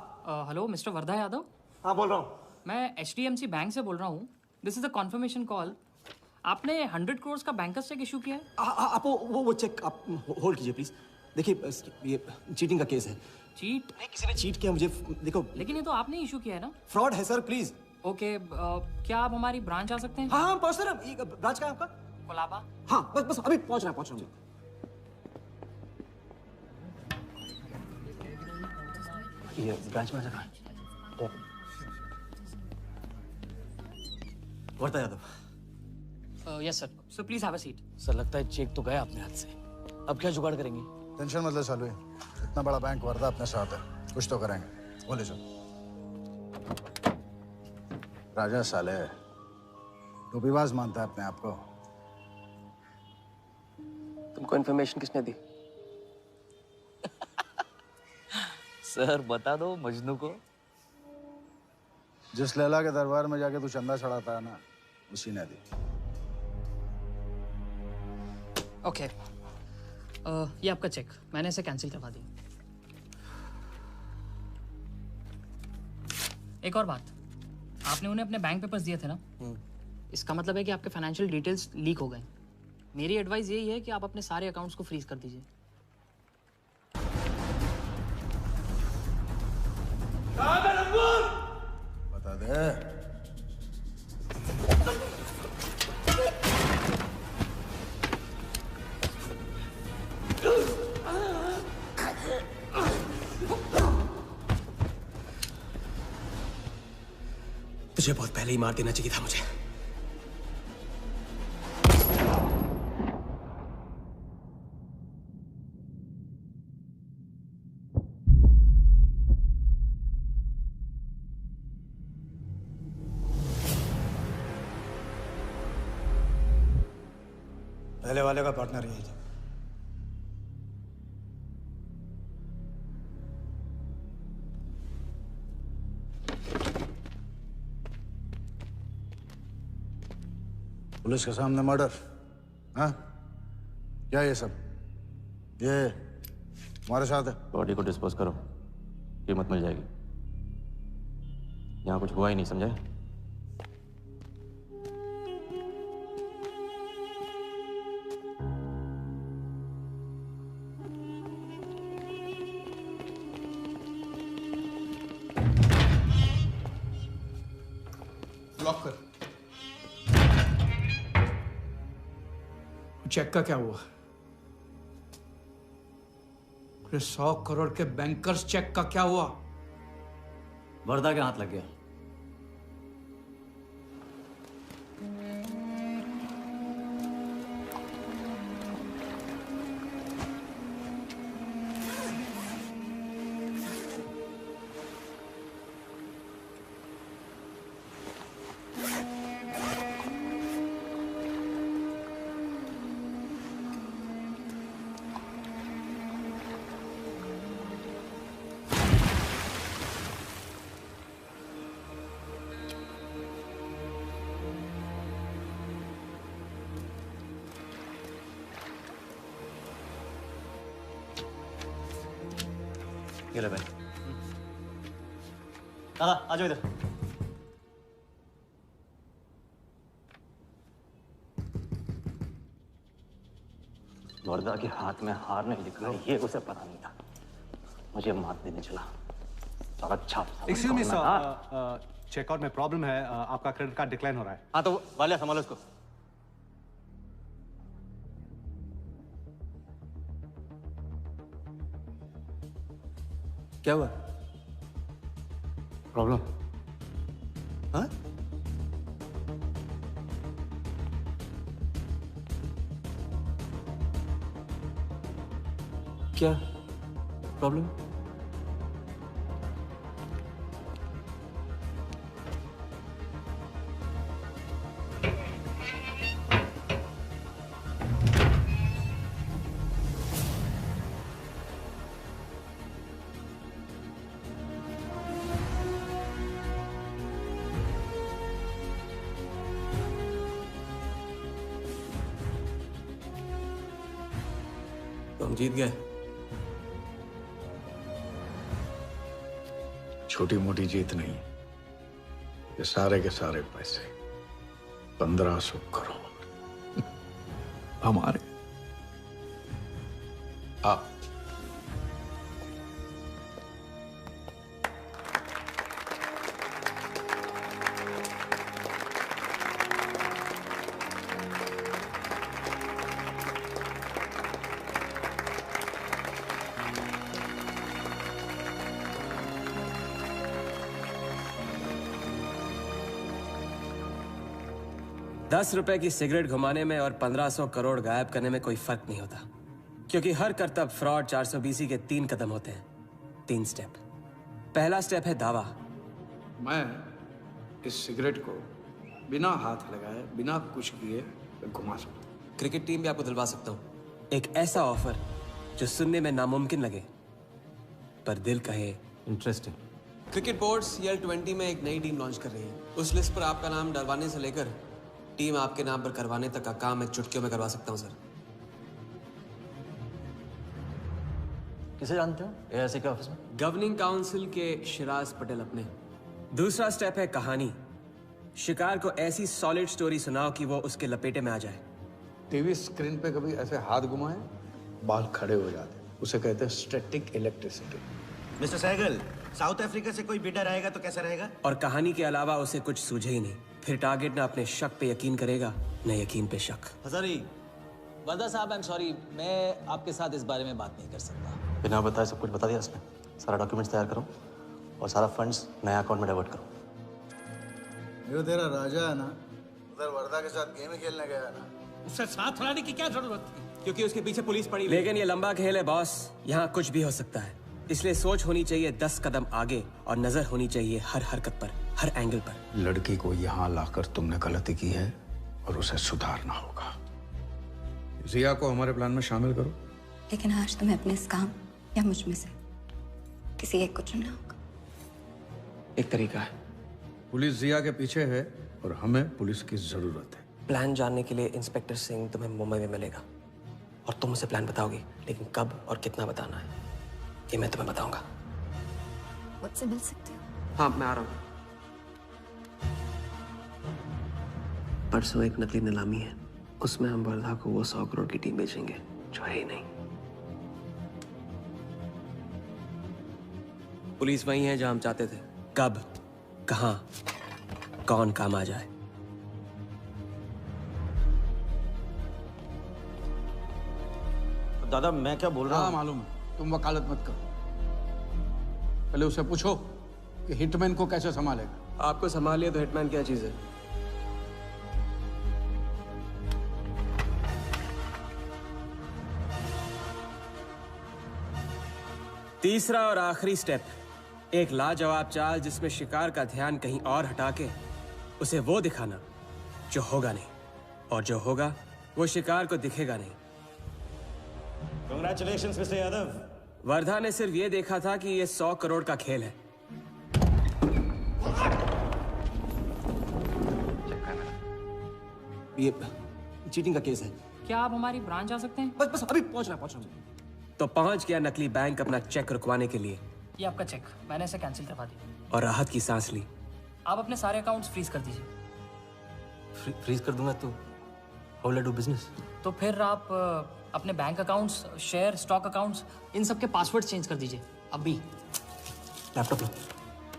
Hello mister Wardha Yadav. हाँ बोल रहा हूँ। मैं HDMC बैंक से बोल रहा हूँ। This is a confirmation call. आपने 100 करोड़ का बैंकर्स चेक इशू किया है? आप वो चेक आप होल्ड कीजिए प्लीज। देखिए ये चीटिंग का केस है। चीट? नहीं, किसी ने चीट किया मुझे, देखो। लेकिन ये तो आपने इशू किया है ना? फ्रॉड है सर, प्लीज। ओके, क्या आप हमारी ब्रांच आ सकते हैं? हाँ पहुँच रहे हैं। ब्रांच का है आपका? कोलाबा। हाँ बस अभी पहुँच रहा हूँ। ये ब्रांच में जगह। Wardha Yadav. Yes sir. So please have a seat. Sir लगता है चेक तो गया अपने हाथ से। अब क्या जुगाड़ करेंगे? टेंशन मत ले सालू, इतना बड़ा बैंक वर्धा अपने साथ है, कुछ तो करेंगे। बोले सर। राजा साले धोखेबाज मानता है अपने आप को। तुमको इन्फॉर्मेशन किसने दी? सर बता दो मजनू को। जिस लैला के दरबार में जाके तू चंदा चढ़ाता है ना, उसी ने दी। ओके, ये आपका चेक, मैंने इसे कैंसिल करवा दिया। एक और बात, आपने उन्हें अपने बैंक पेपर्स दिए थे ना? इसका मतलब है कि आपके फाइनेंशियल डिटेल्स लीक हो गए। मेरी एडवाइस यही है कि आप अपने सारे अकाउंट्स को फ्रीज कर दीजिए। बता दे। तुझे बहुत पहले ही मार देना चाहिए था मुझे। पहले वाले का पार्टनर यही था। पुलिस के सामने मर्डर? हाँ क्या ये सब? ये हमारे साथ है। बॉडी को डिस्पोज करो, कीमत मिल जाएगी। यहाँ कुछ हुआ ही नहीं, समझे? लॉक कर। चेक का क्या हुआ? 100 करोड़ के बैंकर्स चेक का क्या हुआ? वर्धा के हाथ लग गया। ये ले भाई। दादा आ जाओ इधर। वर्दा के हाथ में हार नहीं लिखा ये उसे पता नहीं था। मुझे मात देने चला। अच्छा एक्सक्यूज मी सर, चेकआउट में प्रॉब्लम है, आपका क्रेडिट कार्ड डिक्लाइन हो रहा है। हाँ तो वाले संभालो इसको। क्या हुआ? प्रॉब्लम? हाँ? क्या प्रॉब्लम? तुम जीत गए। छोटी मोटी जीत नहीं, ये सारे के सारे पैसे 1500 करोड़ हमारे। आप ₹10 की सिगरेट घुमाने में और 1500 करोड़ गायब करने में कोई फर्क नहीं होता, क्योंकि हर करतब फ्रॉड 420 के 3 कदम होते हैं, 3 स्टेप। पहला स्टेप है दावा। मैं इस सिगरेट को बिना हाथ लगाए, बिना कुछ किए घुमा सकता हूँ। क्रिकेट टीम भी आपको दिलवा सकता हूँ, एक ऐसा ऑफर जो सुनने में नामुमकिन लगे पर दिल कहे इंटरेस्टिंग। क्रिकेट बोर्ड CL20 में एक नई टीम लॉन्च कर रही है। उस लिस्ट पर आपका नाम डलवाने से लेकर टीम आपके नाम पर करवाने तक का काम मैं चुटकियों में करवा सकता हूं सर। किसे जानते हो AIC के ऑफिस में? गवर्निंग काउंसिल के शिराज पटेल अपने। दूसरा स्टेप है कहानी। शिकार को ऐसी सॉलिड स्टोरी सुनाओ कि वो उसके लपेटे में आ जाए। टीवी स्क्रीन पे कभी ऐसे हाथ घुमाए, बाल खड़े हो जाते, उसे कहते हैं static electricity. Mister Sehgal, South Africa से कोई बिडर आएगा तो कैसा रहेगा? और कहानी के अलावा उसे कुछ सूझे ही नहीं, फिर टारगेट ना अपने शक पे यकीन करेगा न यकीन पे शक। हजारी, वर्दा साहब, आई एम सॉरी, मैं आपके साथ इस बारे में बात नहीं कर सकता। बिना बताए सब कुछ बता दिया उसने। सारा डॉक्यूमेंट्स तैयार करो और सारा फंड्स नया अकाउंट में डाइवर्ट करो। जो तेरा राजा है ना, उधर वर्दा के साथ गेम ही खेलने गया है ना, उससे साथ लाने की क्या जरूरत थी? क्योंकि उसके पीछे पुलिस पड़ी हुई है। लेकिन ये लंबा खेल है बॉस, यहाँ कुछ भी हो सकता है। इसलिए सोच होनी चाहिए 10 कदम आगे और नजर होनी चाहिए हर हरकत पर, हर एंगल पर। लड़की को यहाँ लाकर तुमने गलती की है और उसे सुधारना होगा। जिया को हमारे प्लान में शामिल करो। लेकिन आज तुम्हें अपने इस काम या मुझ में से किसी एक को चुनना होगा। एक तरीका है। पुलिस जिया के पीछे है और हमें पुलिस की जरूरत है। प्लान जानने के लिए इंस्पेक्टर सिंह तुम्हें मुंबई में मिलेगा और तुम उसे प्लान बताओगी, लेकिन कब और कितना बताना है ये मैं तुम्हें बताऊंगा। मुझसे मिल सकते हो? हाँ, मैं आ रहा हूँ। परसों एक नकली नीलामी है, उसमें हम वर्धा को वो 100 करोड़ की टीम बेचेंगे जो है ही नहीं। पुलिस वही है जहां हम चाहते थे। कब, कहां, कौन काम आ जाए। दादा मैं क्या बोल रहा हूँ? मालूम है, तुम वकालत मत करो। पहले उसे पूछो कि हिटमैन को कैसे संभालेगा। आपको संभाल लिया तो हिटमैन क्या चीज है? तीसरा और आखिरी स्टेप, एक लाजवाब चाल जिसमें शिकार का ध्यान कहीं और हटा के उसे वो दिखाना जो होगा नहीं, और जो होगा वो शिकार को दिखेगा नहीं। Congratulations, Mr. यादव। वर्धा ने सिर्फ ये देखा था कि ये 100 करोड़ का खेल है। ये चीटिंग का केस है। क्या आप हमारी ब्रांच आ सकते हैं? बस अभी पहुंच रहा तो पहुंच गया नकली बैंक अपना चेक रुकवाने के लिए। ये आपका चेक, मैंने इसे कैंसिल करवा दिया। और राहत की सांस ली। आप अपने सारे अकाउंट्स फ्रीज कर दीजिए। फ्रीज कर दूंगा तो How will I do business? तो फिर आप अपने bank accounts, share, stock accounts, इन सब के पासवर्ड चेंज कर दीजिए अभी। लैपटॉप लो।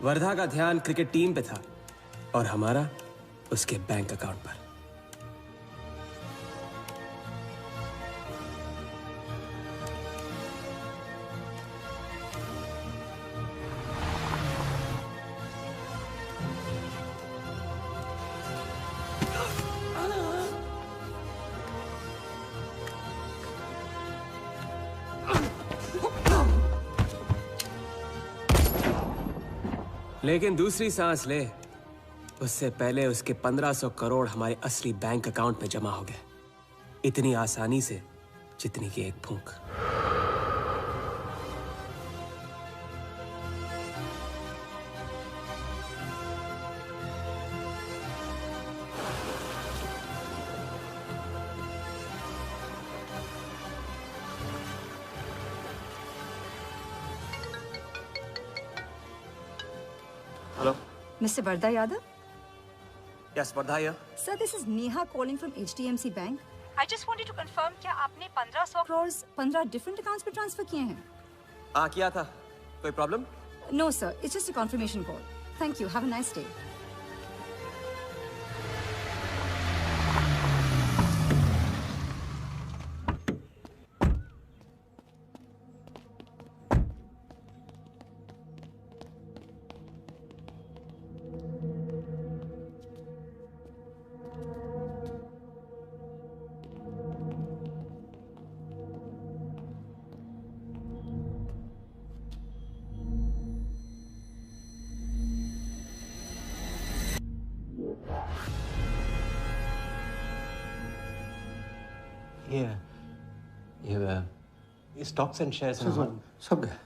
वर्धा का ध्यान क्रिकेट टीम पे था और हमारा उसके बैंक अकाउंट पर। लेकिन दूसरी सांस ले, उससे पहले उसके 1500 करोड़ हमारे असली बैंक अकाउंट में जमा हो गए, इतनी आसानी से जितनी कि एक फूंक। Hello? Mr. Vardha Yadav? Yes, Vardha here. Sir, this is Neha calling from HDMC Bank. I just wanted to confirm क्या आपने 1500 crores 15 different accounts पे ट्रांसफर किए हैं? किया था। कोई problem? No, sir. It's just a confirmation call. Thank you. Have a nice day. ये स्टॉक्स एंड शेयर्स सब गए।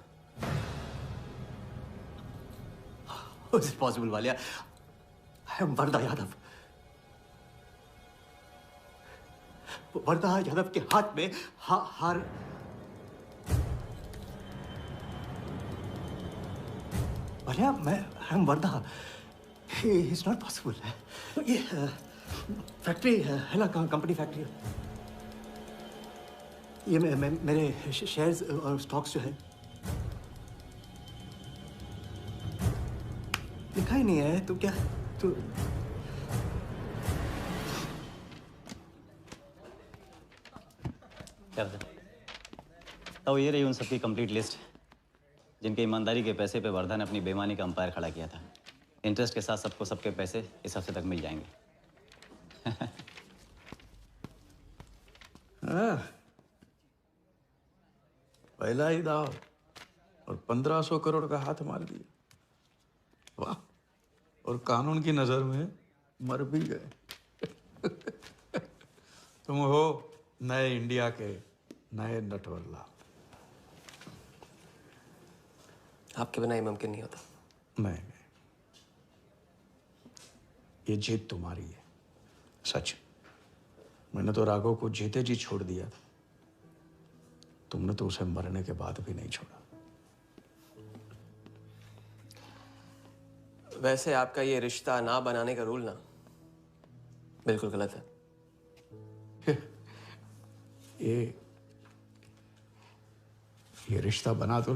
How is it possible, Walia? I am Wardha Yadav. Wardha Yadav के हाथ में हार। वालिया, मैं I am Wardha. It's not possible। ये फैक्ट्री है ना, कंपनी फैक्ट्री। ये मेरे शेयर्स और स्टॉक्स जो है लिखा ही नहीं है। तू क्या तू क्या तो ये रही उन सबकी कंप्लीट लिस्ट जिनके ईमानदारी के पैसे पे वर्धा ने अपनी बेईमानी का अंपायर खड़ा किया था। इंटरेस्ट के साथ सबको सबके पैसे इस हफ्ते तक मिल जाएंगे। पहला ही दाव और 1500 करोड़ का हाथ मार दिया। वाह, और कानून की नजर में मर भी गए। तुम हो नए इंडिया के नए नटवरलाल। आपके बिना ये मुमकिन नहीं होता। नहीं, ये जीत तुम्हारी है, सच। मैंने तो राघव को जीते जी छोड़ दिया था, तुमने तो उसे मरने के बाद भी नहीं छोड़ा। वैसे आपका ये रिश्ता ना बनाने का रूल ना बिल्कुल गलत है। ये रिश्ता बना तो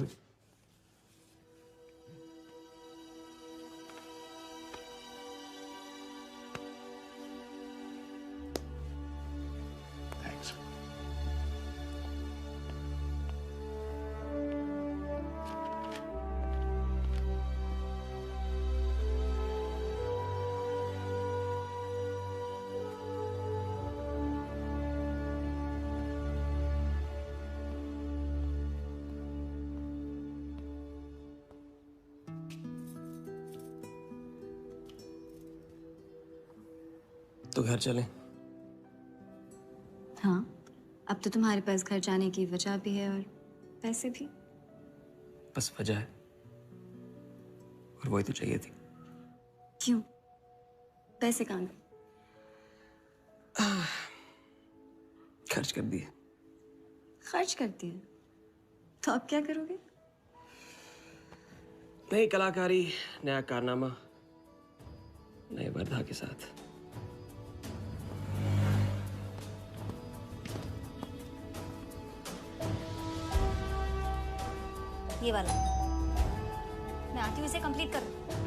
तो घर चलें? हाँ, अब तो तुम्हारे पास घर जाने की वजह भी है और पैसे भी। बस वजह है और वही तो चाहिए थी। क्यों? पैसे कहाँ गए? खर्च कर दिए। खर्च कर दिए? तो अब क्या करोगे? नई कलाकारी, नया कारनामा, नए वर्धा के साथ। ये वाला। मैं आती हूँ इसे कंप्लीट कर।